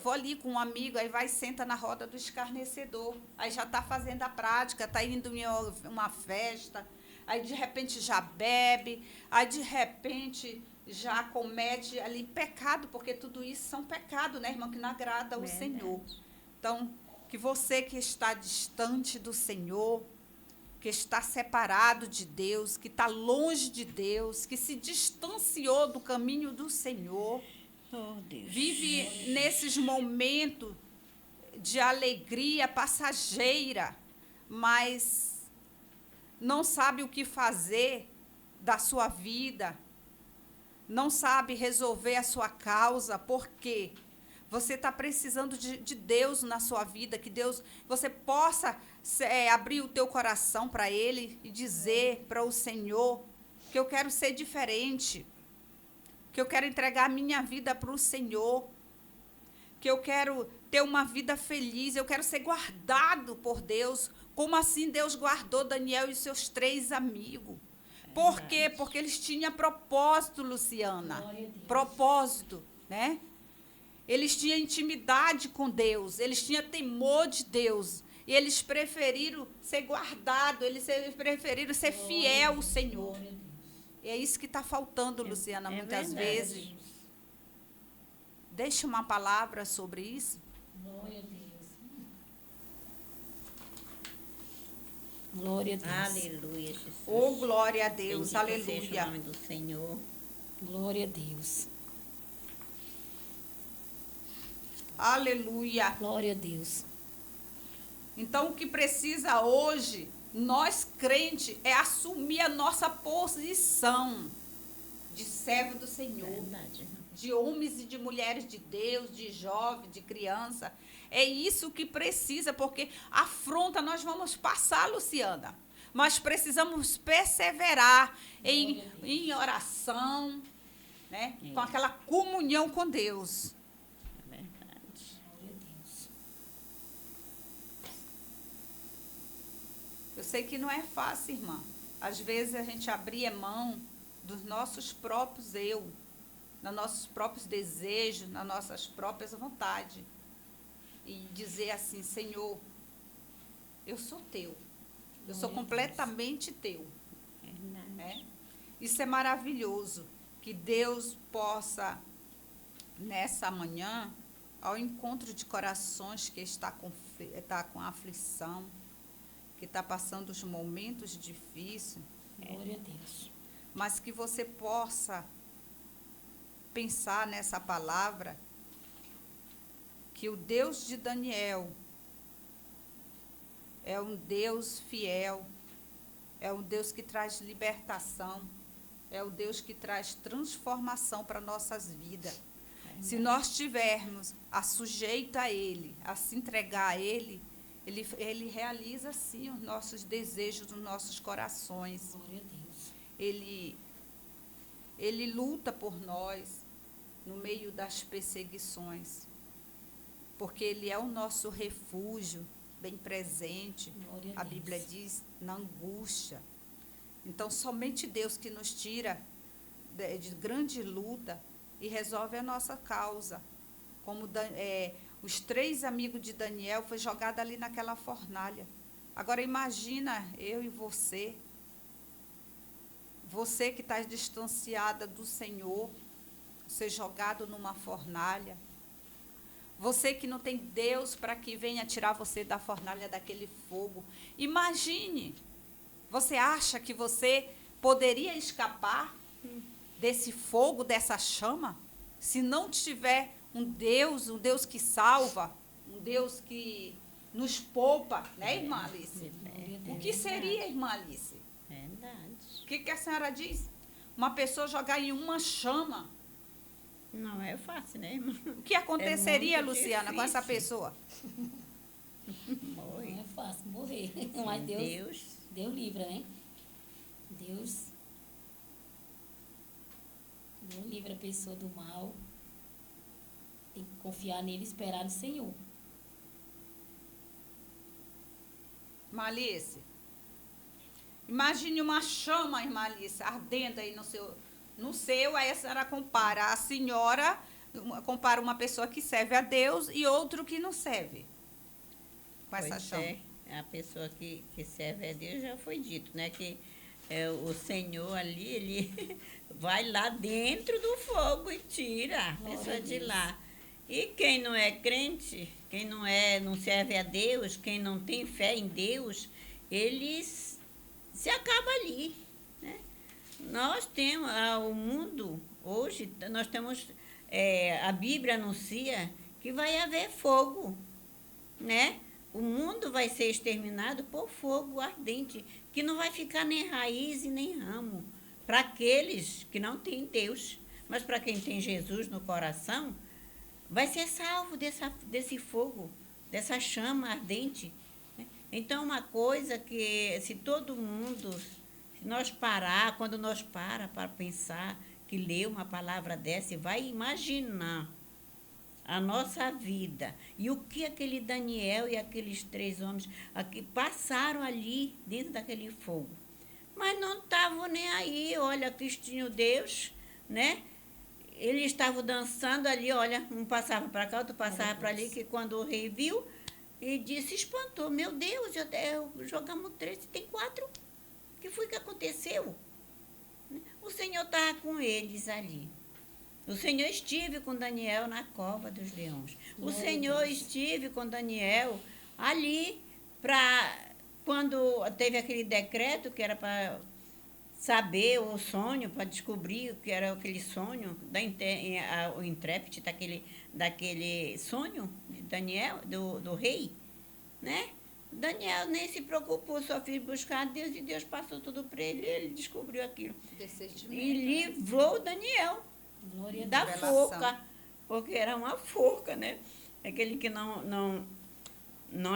vou ali com um amigo, aí vai e senta na roda do escarnecedor, aí já está fazendo a prática, está indo em uma festa, aí de repente já bebe, aí de repente já comete ali pecado, porque tudo isso são pecados, né, irmão, que não agrada ao Senhor. Então, que você que está distante do Senhor, que está separado de Deus, que está longe de Deus, que se distanciou do caminho do Senhor, vive nesses momentos de alegria passageira, mas não sabe o que fazer da sua vida, não sabe resolver a sua causa, por quê? Você está precisando de Deus na sua vida, que Deus, você possa abrir o teu coração para Ele e dizer para o Senhor que eu quero ser diferente, que eu quero entregar a minha vida para o Senhor, que eu quero ter uma vida feliz, eu quero ser guardado por Deus, como assim Deus guardou Daniel e seus 3 amigos. Por quê? Porque eles tinham propósito, Luciana. Propósito, né? Eles tinham intimidade com Deus, eles tinham temor de Deus. E eles preferiram ser guardados, eles preferiram ser fiel ao Senhor. E é isso que está faltando, Luciana, muitas vezes. Deixa uma palavra sobre isso. Glória a Deus. Glória a Deus. Aleluia, Jesus. Oh, glória a Deus, Bendito seja o aleluia. nome do Senhor. Glória a Deus. Aleluia. Glória a Deus. Então, o que precisa hoje, nós crentes, é assumir a nossa posição de servo do Senhor, Verdade. de homens e de mulheres de Deus, de jovem, de criança. É isso que precisa, porque afronta nós vamos passar, Luciana. Mas precisamos perseverar em oração, né? Com aquela comunhão com Deus. Verdade. Glória a Deus. Eu sei que não é fácil, irmã. Às vezes a gente abrir mão dos nossos próprios eu, dos nossos próprios desejos, das nossas próprias vontades. E dizer assim, Senhor, eu sou teu. Eu sou completamente teu. Verdade. Né? Isso é maravilhoso. Que Deus possa, nessa manhã, ao encontro de corações que está com aflição, que está passando os momentos difíceis, Glória a Deus. mas que você possa pensar nessa palavra, que o Deus de Daniel é um Deus fiel, é um Deus que traz libertação, é o Deus que traz transformação para nossas vidas. Se nós tivermos a sujeita a Ele, a se entregar a Ele, Ele realiza, sim, os nossos desejos, os nossos corações. Glória a Deus. Ele luta por nós no meio das perseguições, porque Ele é o nosso refúgio bem presente. Glória a A Deus. Bíblia diz, na angústia. Então, somente Deus que nos tira de grande luta e resolve a nossa causa. Como os 3 amigos de Daniel foi jogado ali naquela fornalha. Agora, imagina eu e você que está distanciada do Senhor, ser jogado numa fornalha. Você que não tem Deus para que venha tirar você da fornalha, daquele fogo. Imagine, você acha que você poderia escapar desse fogo, dessa chama, se não tiver um Deus que salva, um Deus que nos poupa, né, irmã Alice? O que seria, irmã Alice? Verdade. O que a senhora diz? Uma pessoa jogar em uma chama. Não é fácil, né, irmã? O que aconteceria, muito Luciana, com essa difícil. pessoa? Não Oi. é fácil morrer. Mas Deus livra, né? Deus livra a pessoa do mal. Tem que confiar nele e esperar no Senhor. Malice, imagine uma chama, irmã Alice, ardendo aí no seu, aí a senhora compara. A senhora compara uma pessoa que serve a Deus e outro que não serve. Com essa Pois chama. é, a pessoa que serve a Deus já foi dito, né? Que o Senhor ali, ele vai lá dentro do fogo e tira a Glória pessoa a de Deus. lá. E quem não é crente, quem não serve a Deus, quem não tem fé em Deus, eles se acaba ali, né? Nós temos, o mundo, hoje, nós temos, a Bíblia anuncia que vai haver fogo, né? O mundo vai ser exterminado por fogo ardente, que não vai ficar nem raiz e nem ramo, para aqueles que não têm Deus. Mas para quem tem Jesus no coração, vai ser salvo desse fogo, dessa chama ardente. Né? Então, uma coisa que, se todo mundo, se nós parar, quando nós para pensar, que lê uma palavra dessa e vai imaginar a nossa vida e o que aquele Daniel e aqueles 3 homens aqui passaram ali dentro daquele fogo. Mas não estavam nem aí, olha, Cristinho Deus, né? Eles estavam dançando ali, olha, um passava para cá, outro passava para ali, que quando o rei viu, ele disse, espantou, meu Deus, jogamos 3, tem 4. O que foi que aconteceu? O Senhor estava com eles ali. O Senhor esteve com Daniel na cova dos leões. O Senhor esteve com Daniel ali quando teve aquele decreto que era para saber o sonho, para descobrir o que era aquele sonho, o intérprete daquele sonho de Daniel, do rei, né? Daniel nem se preocupou, só fez buscar a Deus e Deus passou tudo para ele descobriu aquilo. E livrou Daniel da forca, porque era uma forca, né? Aquele que não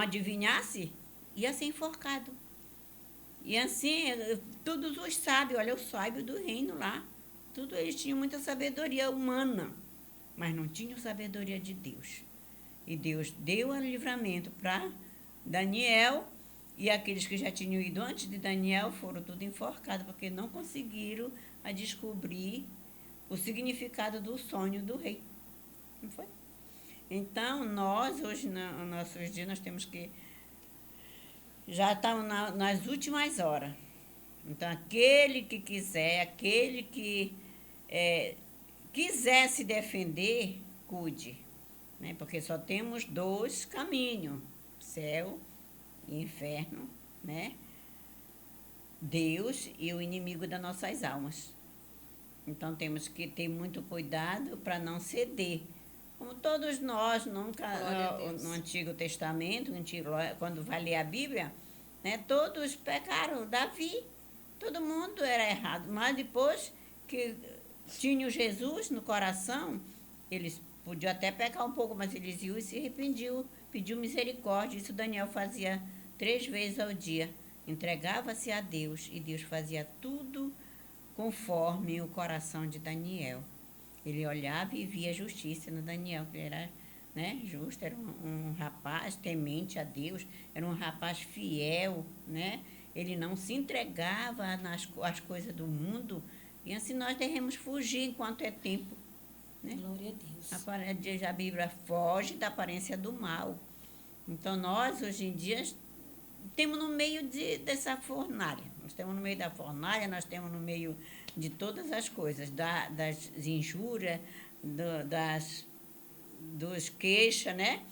adivinhasse ia ser enforcado. E assim, todos os sábios, olha, o sábio do reino lá, eles tinham muita sabedoria humana, mas não tinham sabedoria de Deus. E Deus deu o livramento para Daniel, e aqueles que já tinham ido antes de Daniel foram tudo enforcados, porque não conseguiram descobrir o significado do sonho do rei. Não foi? Então, nós, hoje, nos nossos dias, nós temos que... Já estamos nas últimas horas. Então, aquele que quiser, aquele que quiser se defender, cuide. Né? Porque só temos 2 caminhos, céu e inferno, né? Deus e o inimigo das nossas almas. Então, temos que ter muito cuidado para não ceder. Como todos nós, nunca no Antigo Testamento, quando vai ler a Bíblia, né, todos pecaram. Davi, todo mundo era errado. Mas depois que tinham Jesus no coração, eles podiam até pecar um pouco, mas eles iam e se arrependiam, pediu misericórdia. Isso Daniel fazia 3 vezes ao dia. Entregava-se a Deus e Deus fazia tudo conforme o coração de Daniel. Ele olhava e via justiça no Daniel, que era, né, justo, era um rapaz temente a Deus, era um rapaz fiel, né? Ele não se entregava às coisas do mundo, e assim nós devemos fugir enquanto é tempo. Né? Glória a Deus. A Bíblia foge da aparência do mal. Então, nós, hoje em dia, temos no meio dessa fornalha. Nós temos no meio da fornalha, nós temos no meio de todas as coisas, das injúrias, dos queixas, né?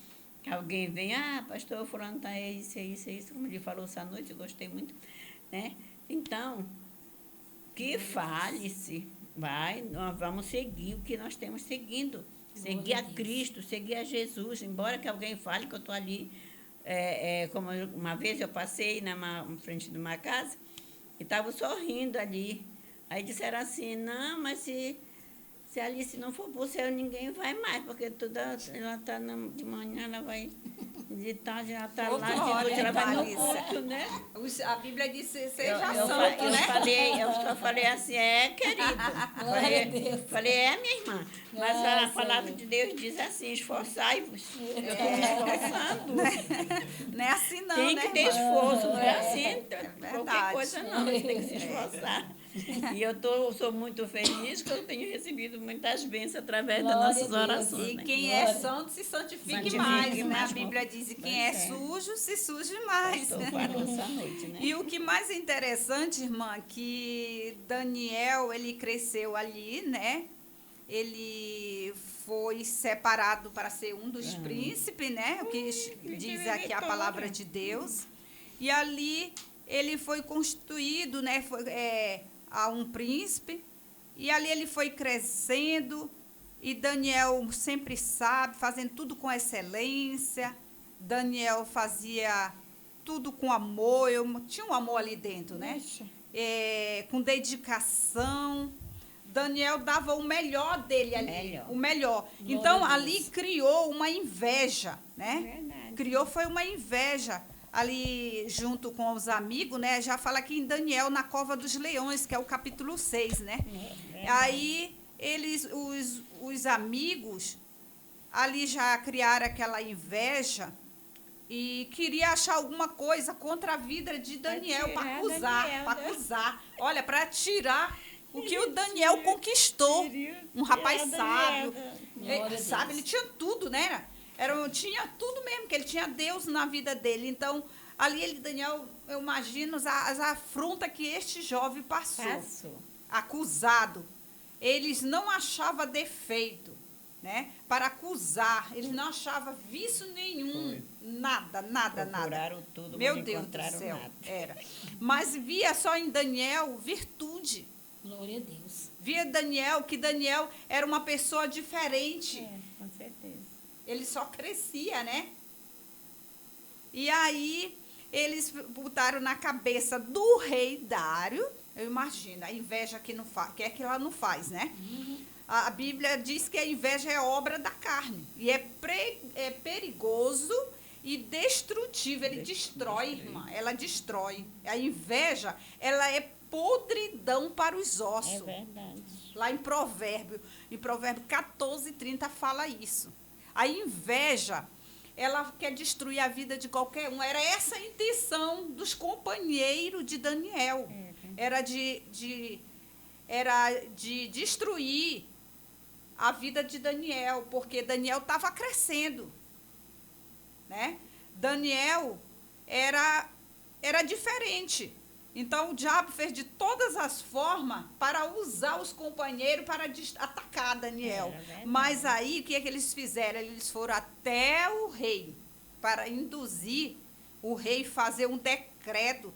Que alguém vem, pastor, fulano está isso, como ele falou essa noite, eu gostei muito, né? Então, que fale-se, nós vamos seguir o que nós temos seguindo, seguir a Cristo, seguir a Jesus, embora que alguém fale que eu estou ali, como uma vez eu passei na frente de uma casa e estava sorrindo ali. Aí disseram assim, não, mas se a Alice não for para o céu, ninguém vai mais, porque ela está de manhã, ela vai, de tarde ela está lá, de noite ela vai no culto, né? A Bíblia diz, seja eu santo, né? Eu falei assim, querido. Falei, minha irmã. Mas a palavra de Deus diz assim, esforçai-vos. Eu estou me esforçando. Não é assim não, tem né, que ter irmã? esforço, não é assim, qualquer verdade. coisa não, a gente tem que se esforçar. E eu sou muito feliz que eu tenho recebido muitas bênçãos através das nossas orações. E né? quem é santo se santifique mais, né? A Bíblia diz que quem é sujo se suje mais. Pastor falou essa noite, né? E o que mais é interessante, irmã, que Daniel, ele cresceu ali, né? Ele foi separado para ser um dos príncipes, né? O que diz aqui a palavra de Deus. E ali ele foi constituído, né? A um príncipe. E ali ele foi crescendo. E Daniel sempre sabe, fazendo tudo com excelência. Daniel fazia tudo com amor. Tinha um amor ali dentro, né? Com dedicação. Daniel dava o melhor dele ali. Melhor. O melhor. Glória Então, a Deus. ali criou uma inveja, né? Verdade. Criou foi uma inveja ali junto com os amigos, né? Já fala aqui em Daniel, na cova dos leões, que é o capítulo 6, né? Aí, os amigos, ali já criaram aquela inveja e queria achar alguma coisa contra a vida de Daniel, para tirar acusar, Daniel, para né? acusar. Olha, para tirar o que o Daniel conquistou. Um rapaz sábio, Glória a sabe? Deus. Ele tinha tudo, né? Tinha tudo mesmo, que ele tinha Deus na vida dele. Então, ali Daniel, eu imagino as afrontas que este jovem Passou. acusado. Eles não achavam defeito, né? Para acusar, eles não achavam vício nenhum, nada. Procuraram tudo, Meu mas Deus do encontraram céu, nada. era. Mas via só em Daniel virtude. Glória a Deus. Via Daniel, que Daniel era uma pessoa diferente. Com certeza. Ele só crescia, né? E aí, eles botaram na cabeça do rei Dário, eu imagino, a inveja que não faz, que é que ela não faz, né? A Bíblia diz que a inveja é obra da carne. E é perigoso e destrutivo. Ele destrói, irmã. Ela destrói. A inveja, ela é podridão para os ossos. É verdade. Lá em Provérbio 14:30 fala isso. A inveja, ela quer destruir a vida de qualquer um. Era essa a intenção dos companheiros de Daniel. Era de destruir a vida de Daniel, porque Daniel estava crescendo, né? Daniel era diferente. Então, o diabo fez de todas as formas para usar os companheiros para atacar Daniel. Mas aí, o que é que eles fizeram? Eles foram até o rei para induzir o rei a fazer um decreto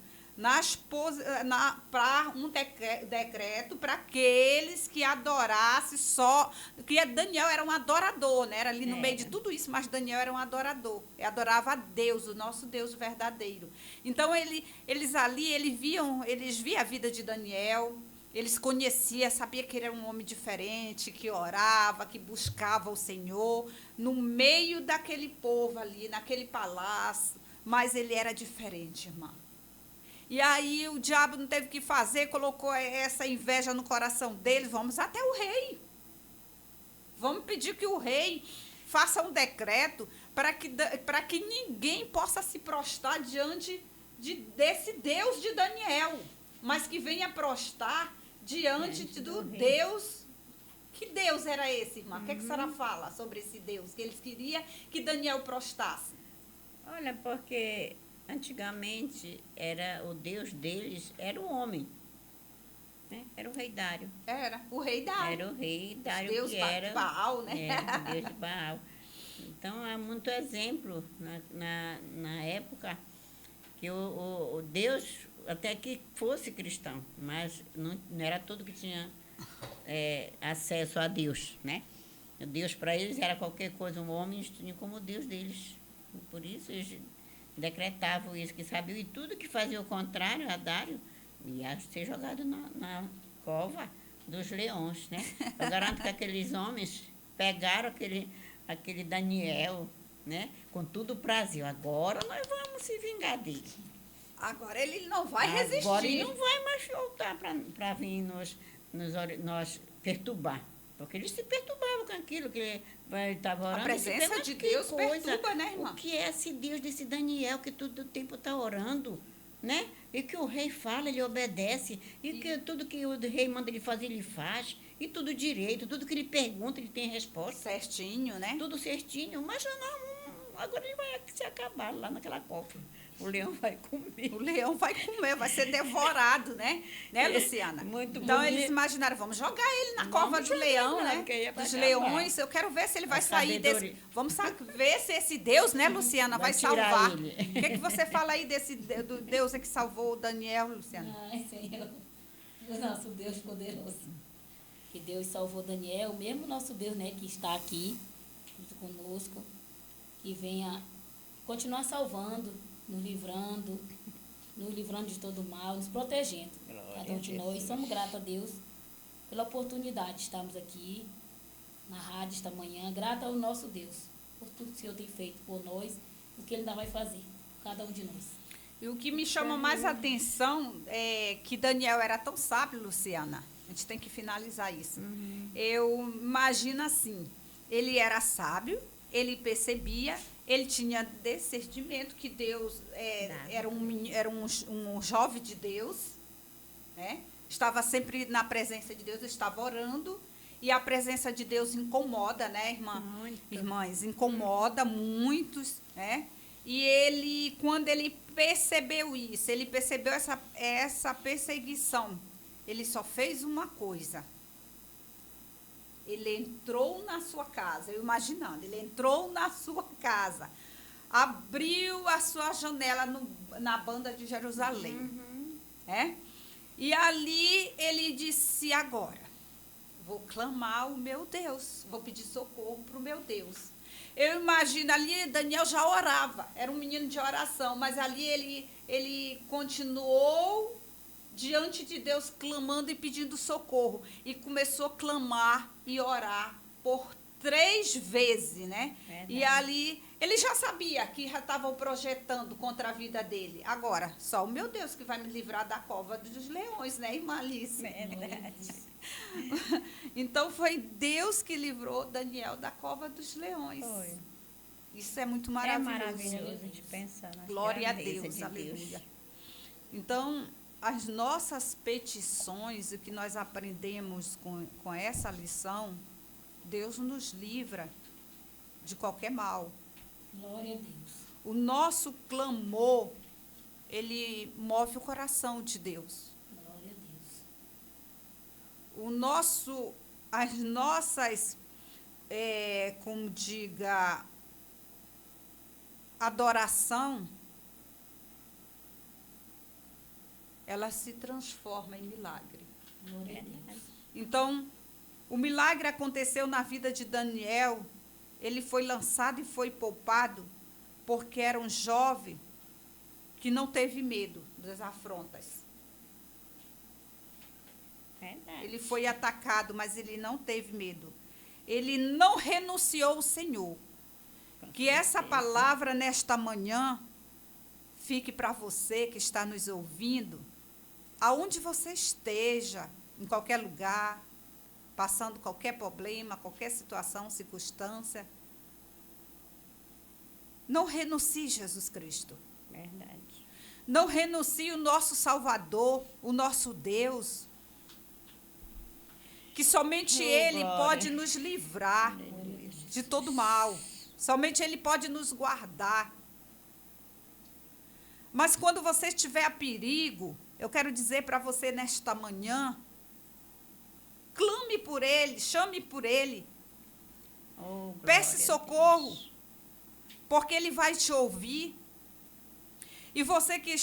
decreto para aqueles que adorassem só, que Daniel era um adorador, né? Era ali no meio de tudo isso, mas Daniel era um adorador, adorava a Deus, o nosso Deus verdadeiro. Então eles viam a vida de Daniel, eles conheciam, sabia que ele era um homem diferente, que orava, que buscava o Senhor, no meio daquele povo ali, naquele palácio, mas ele era diferente, irmã. E aí o diabo não teve o que fazer, colocou essa inveja no coração deles. Vamos até o rei. Vamos pedir que o rei faça um decreto para que ninguém possa se prostrar diante desse Deus de Daniel, mas que venha prostrar diante do Deus. Que Deus era esse, irmã? O que a senhora fala sobre esse Deus? Que eles queriam que Daniel prostrasse. Olha, porque antigamente o Deus deles era o homem, né? Era o rei Dário. Era o rei Dário. Era o rei Dário, Deus que era Baal, né? o Deus de Baal. Então há muito exemplo na época que o Deus, até que fosse cristão, mas não era todo que tinha acesso a Deus, né? O Deus para eles era qualquer coisa, um homem eles tinham como Deus deles. Por isso eles decretavam isso, que sabiam, e tudo que fazia o contrário a Dário ia ser jogado na cova dos leões, né? Eu garanto que aqueles homens pegaram aquele Daniel, né? Com tudo o prazer. Agora nós vamos se vingar dele. Agora ele não vai resistir. Agora ele não vai mais voltar para vir nos perturbar. Porque eles se perturbavam com aquilo que ele estava orando. A presença de Deus perturba, né, irmã? O que é esse Deus desse Daniel que todo o tempo está orando, né? E que o rei fala, ele obedece. E que tudo que o rei manda ele fazer, ele faz. E tudo direito, tudo que ele pergunta, ele tem resposta. Certinho, né? Tudo certinho. Mas não, agora ele vai se acabar lá naquela cova. O leão vai comer. O leão vai comer, vai ser devorado, né? Né, Luciana? Muito então bonito. eles imaginaram, vamos jogar ele na cova do leão, né? Dos leões. Eu quero ver se ele vai sair desse. Vamos ver se esse Deus, né, Luciana, vai salvar. ele. O que você fala aí do Deus que salvou o Daniel, Luciana? Ai, Senhor, o nosso Deus poderoso. Que Deus salvou Daniel, mesmo nosso Deus, né, que está aqui junto conosco, que venha continuar salvando, nos livrando de todo mal, nos protegendo. Cada um de nós. Somos gratos a Deus pela oportunidade de estarmos aqui na rádio esta manhã, grata ao nosso Deus, por tudo que o Senhor tem feito por nós, o que Ele ainda vai fazer, por cada um de nós. E o que me chama mais atenção é que Daniel era tão sábio, Luciana. A gente tem que finalizar isso. Eu imagino assim, ele era sábio, ele percebia, ele tinha discernimento que Deus era um jovem de Deus, né? Estava sempre na presença de Deus, estava orando, e a presença de Deus incomoda, né, irmã? Irmãs, incomoda muitos, né? E ele, quando ele percebeu isso, ele percebeu essa perseguição, ele só fez uma coisa. Ele entrou na sua casa, eu imaginando, ele entrou na sua casa, abriu a sua janela na banda de Jerusalém. E ali ele disse, agora, vou clamar o meu Deus, vou pedir socorro para o meu Deus. Eu imagino, ali Daniel já orava, era um menino de oração, mas ali ele continuou diante de Deus, clamando e pedindo socorro. E começou a clamar e orar por 3 vezes, né? E ali, ele já sabia que já estavam projetando contra a vida dele. Agora, só o meu Deus que vai me livrar da cova dos leões, né, irmã Alice? Então, foi Deus que livrou Daniel da cova dos leões. Foi. Isso é muito maravilhoso. É maravilhoso de pensar na Glória a grandeza Deus, de aleluia. Deus. Então, as nossas petições, o que nós aprendemos com essa lição, Deus nos livra de qualquer mal. Glória a Deus. O nosso clamor, ele move o coração de Deus. Glória a Deus. As nossas, como diga, adoração, ela se transforma em milagre. Glória a Deus. Então, o milagre aconteceu na vida de Daniel. Ele foi lançado e foi poupado porque era um jovem que não teve medo das afrontas. Verdade. Ele foi atacado, mas ele não teve medo. Ele não renunciou ao Senhor. Que essa palavra nesta manhã fique para você que está nos ouvindo, aonde você esteja, em qualquer lugar, passando qualquer problema, qualquer situação, circunstância. Não renuncie Jesus Cristo. Verdade. Não renuncie o nosso Salvador, o nosso Deus. Que somente Ele glória. pode nos livrar de todo mal. Somente Ele pode nos guardar. Mas quando você estiver a perigo, eu quero dizer para você nesta manhã, clame por Ele, chame por Ele, Oh, peça glória a socorro, Deus. porque Ele vai te ouvir. E você que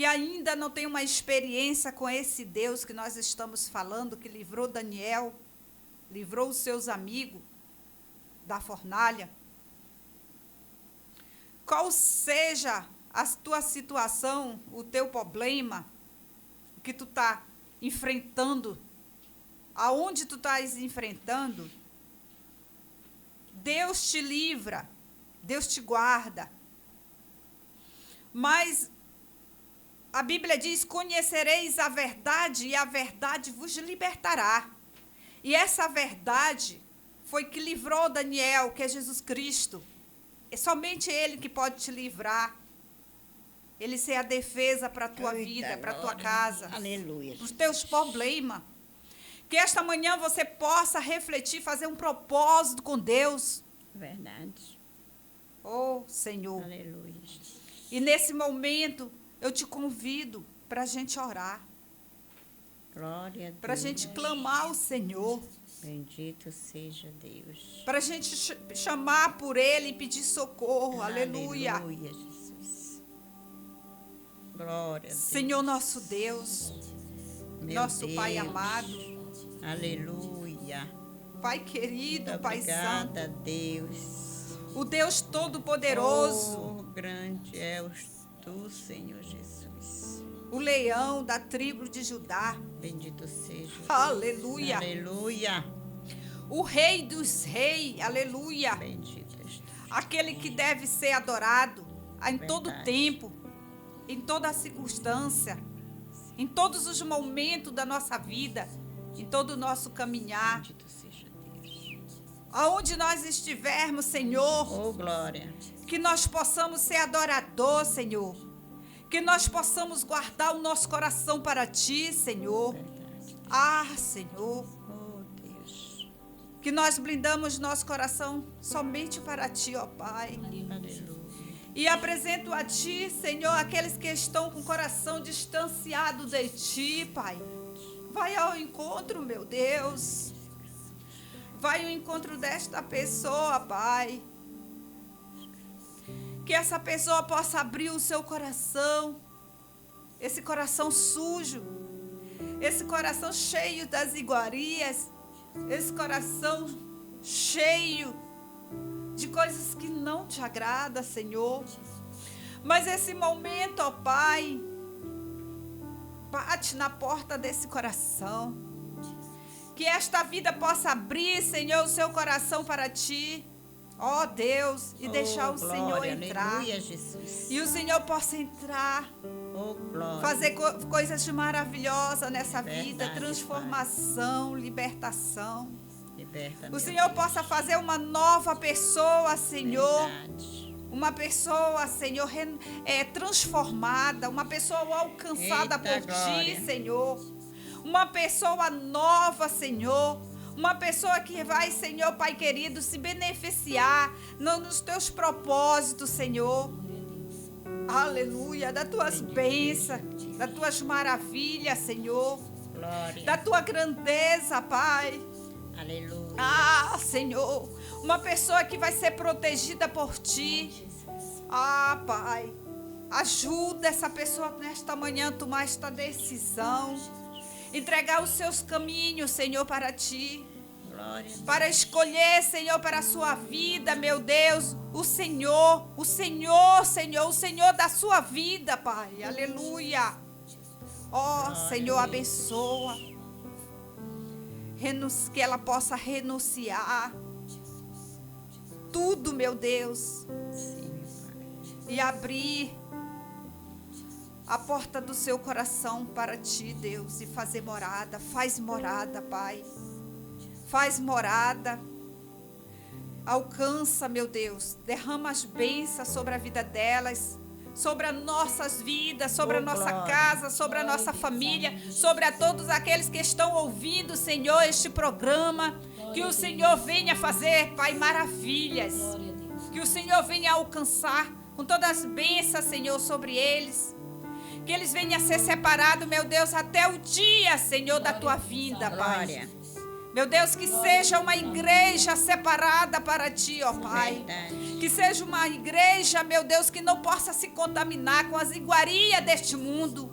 ainda não tem uma experiência com esse Deus que nós estamos falando, que livrou Daniel, livrou os seus amigos da fornalha, qual seja a tua situação, o teu problema, o que tu está enfrentando, aonde tu estás enfrentando, Deus te livra, Deus te guarda. Mas a Bíblia diz, conhecereis a verdade e a verdade vos libertará. E essa verdade foi que livrou Daniel, que é Jesus Cristo. É somente Ele que pode te livrar. Ele ser a defesa para a tua vida, para a tua casa, Aleluia. para os teus problemas. Que esta manhã você possa refletir, fazer um propósito com Deus. Verdade. Oh, Senhor. Aleluia. E nesse momento, eu te convido para a gente orar, Glória a Deus. para a gente clamar ao Senhor, Bendito seja Deus. para a gente chamar por Ele e pedir socorro. Aleluia. Aleluia, Jesus. Glória a Deus. Senhor nosso Deus, Meu nosso Pai Deus. amado, Aleluia. Pai querido, Pai santo, Obrigada, Deus. o Deus todo-poderoso. Oh, grande és tu, Senhor Jesus. o leão da tribo de Judá. Bendito seja. Aleluia. Aleluia. O Rei dos Reis. Aleluia. Bendito és tu. Aquele que deve ser adorado em todo Verdade. tempo, em toda circunstância, em todos os momentos da nossa vida, em todo o nosso caminhar. Bendito seja Deus. Aonde nós estivermos, Senhor, Oh, glória. que nós possamos ser adorador, Senhor. Que nós possamos guardar o nosso coração para Ti, Senhor. Verdade. Ah, Senhor. Oh, Deus. Que nós blindamos nosso coração somente para Ti, ó Pai. Aleluia. E apresento a Ti, Senhor, aqueles que estão com o coração distanciado de Ti, Pai. Vai ao encontro, meu Deus. Vai ao encontro desta pessoa, Pai. Que essa pessoa possa abrir o seu coração. Esse coração sujo. Esse coração cheio das iguarias. Esse coração cheio de coisas que não te agrada, Senhor. Mas esse momento, ó Pai, bate na porta desse coração. Que esta vida possa abrir, Senhor, o seu coração para Ti, ó Deus, e deixar o Senhor glória. entrar. Aleluia, Jesus. E o Senhor possa entrar, Oh, glória. fazer coisas de maravilhosas nessa Verdade, vida, transformação, libertação. Liberta, O meu Senhor Deus. possa fazer uma nova pessoa, Senhor. Verdade. Uma pessoa, Senhor, transformada. Uma pessoa alcançada Eita, por glória. Ti, Senhor. Uma pessoa nova, Senhor. Uma pessoa que vai, Senhor, Pai querido, se beneficiar nos Teus propósitos, Senhor. Aleluia. Das Tuas bênçãos, das Tuas maravilhas, Senhor. Glória. Da Tua grandeza, Pai. Aleluia. Ah, Senhor, uma pessoa que vai ser protegida por Ti. Ah, Pai, ajuda essa pessoa nesta manhã a tomar esta decisão. Entregar os seus caminhos, Senhor, para Ti. Glória. Para escolher, Senhor, para a sua vida, meu Deus, o Senhor, Senhor, o Senhor da sua vida, Pai. Aleluia. Ó, Senhor, abençoa. Que ela possa renunciar tudo, meu Deus, Sim, Pai. e abrir a porta do seu coração para Ti, Deus, e fazer morada. Faz morada, Pai. Faz morada. Alcança, meu Deus. Derrama as bênçãos sobre a vida delas, sobre as nossas vidas, sobre a nossa glória. casa, sobre a nossa família, sobre a todos aqueles que estão ouvindo, Senhor, este programa. Que o Senhor venha fazer, Pai, maravilhas. Glória a Deus. Que o Senhor venha alcançar com todas as bênçãos, Senhor, sobre eles. Que eles venham a ser separados, meu Deus, até o dia, Senhor, da Tua vinda, Pai. Glória. Meu Deus, que seja uma igreja separada para Ti, ó Pai. Verdade. Que seja uma igreja, meu Deus, que não possa se contaminar com as iguarias deste mundo.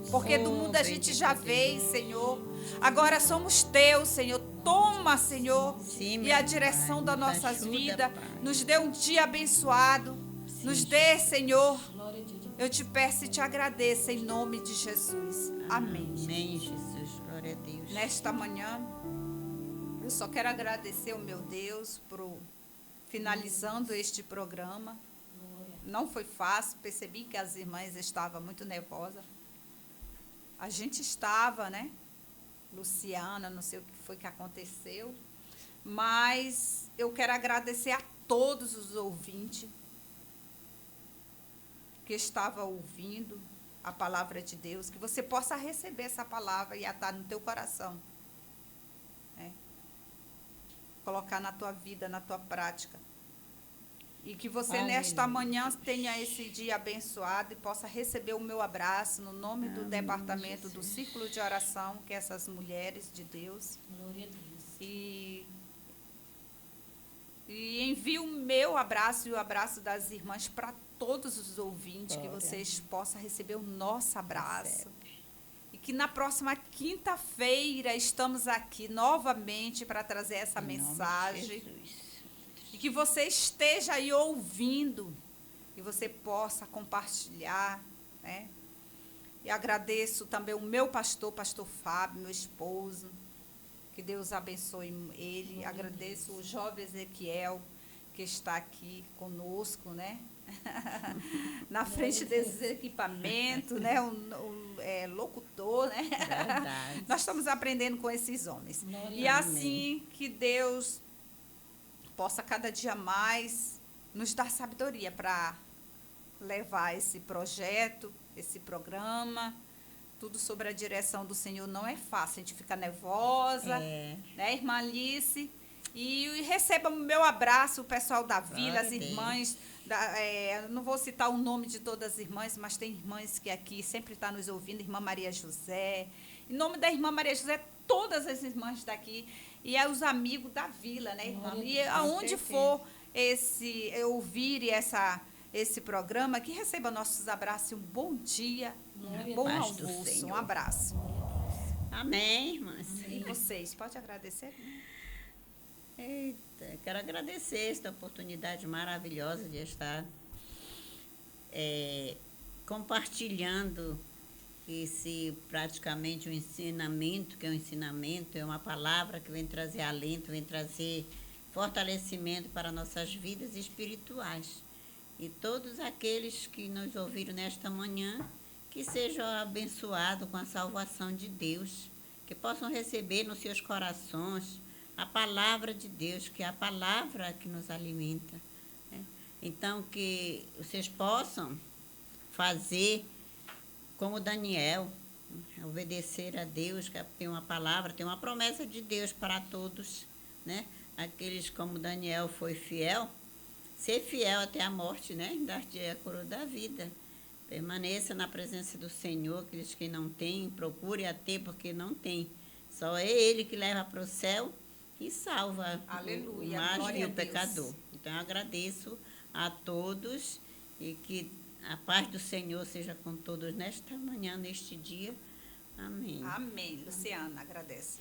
Porque do mundo a gente já veio, Senhor. Agora somos Teus, Senhor. Toma, Senhor, Sim, e meu a direção Pai, das nos nossas ajuda, vidas. Pai. Nos dê um dia abençoado. Nos dê, Senhor. Glória a Deus. Eu te peço e te agradeço em nome de Jesus. Amém. Amém, Jesus. Glória a Deus. Nesta manhã, eu só quero agradecer ao meu Deus por finalizando este programa. Não foi fácil, percebi que as irmãs estavam muito nervosas. A gente estava, né? Luciana, não sei o que foi que aconteceu, mas eu quero agradecer a todos os ouvintes que estavam ouvindo a palavra de Deus, que você possa receber essa palavra e atar no teu coração, né? Colocar na tua vida, na tua prática. E que você, Aleluia. nesta manhã, tenha esse dia abençoado e possa receber o meu abraço no nome do departamento do Círculo de Oração, que é essas mulheres de Deus. Glória a Deus. E envio o meu abraço e o abraço das irmãs para todos os ouvintes, que Glória. vocês possam receber o nosso abraço. E que na próxima quinta-feira estamos aqui novamente para trazer essa Em nome de mensagem. Jesus. E que você esteja aí ouvindo, e você possa compartilhar, né? E agradeço também o meu pastor Fábio, meu esposo. Que Deus abençoe ele. Agradeço o jovem Ezequiel, que está aqui conosco, né? Na frente desses equipamentos, né? Locutor, né? Verdade. Nós estamos aprendendo com esses homens. E Amém. assim que Deus possa cada dia mais nos dar sabedoria para levar esse projeto, esse programa, tudo sobre a direção do Senhor não é fácil, a gente fica nervosa, né, irmã Alice? E receba o meu abraço, o pessoal da vila, as irmãs, não vou citar o nome de todas as irmãs, mas tem irmãs que aqui sempre estão nos ouvindo, irmã Maria José, em nome da irmã Maria José, todas as irmãs daqui, e os amigos da vila, né, irmã? E aonde for ouvir esse programa, que receba nossos abraços, um bom dia, um bom almoço, um abraço. Amém, irmãs. E vocês, pode agradecer? Eita, quero agradecer esta oportunidade maravilhosa de estar compartilhando praticamente um ensinamento, que é um ensinamento, é uma palavra que vem trazer alento, vem trazer fortalecimento para nossas vidas espirituais. E todos aqueles que nos ouviram nesta manhã, que sejam abençoados com a salvação de Deus, que possam receber nos seus corações a palavra de Deus, que é a palavra que nos alimenta, né? Então, que vocês possam fazer como Daniel, obedecer a Deus, que tem uma palavra, tem uma promessa de Deus para todos, né? Aqueles como Daniel foi fiel, ser fiel até a morte, né? Dar-te a coroa da vida. Permaneça na presença do Senhor, aqueles que não têm, procure a ter, porque não tem. Só é Ele que leva para o céu e salva o mais e o pecador. Então, eu agradeço a todos e que a paz do Senhor seja com todos nesta manhã, neste dia. Amém. Amém. Luciana, agradece.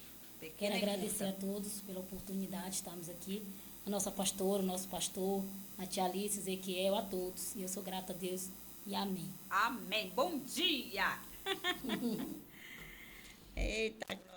Quero agradecer a todos pela oportunidade de estarmos aqui. A nossa pastora, o nosso pastor, a tia Alice, Ezequiel, a todos. E eu sou grata a Deus. E amém. Amém. Bom dia! Eita.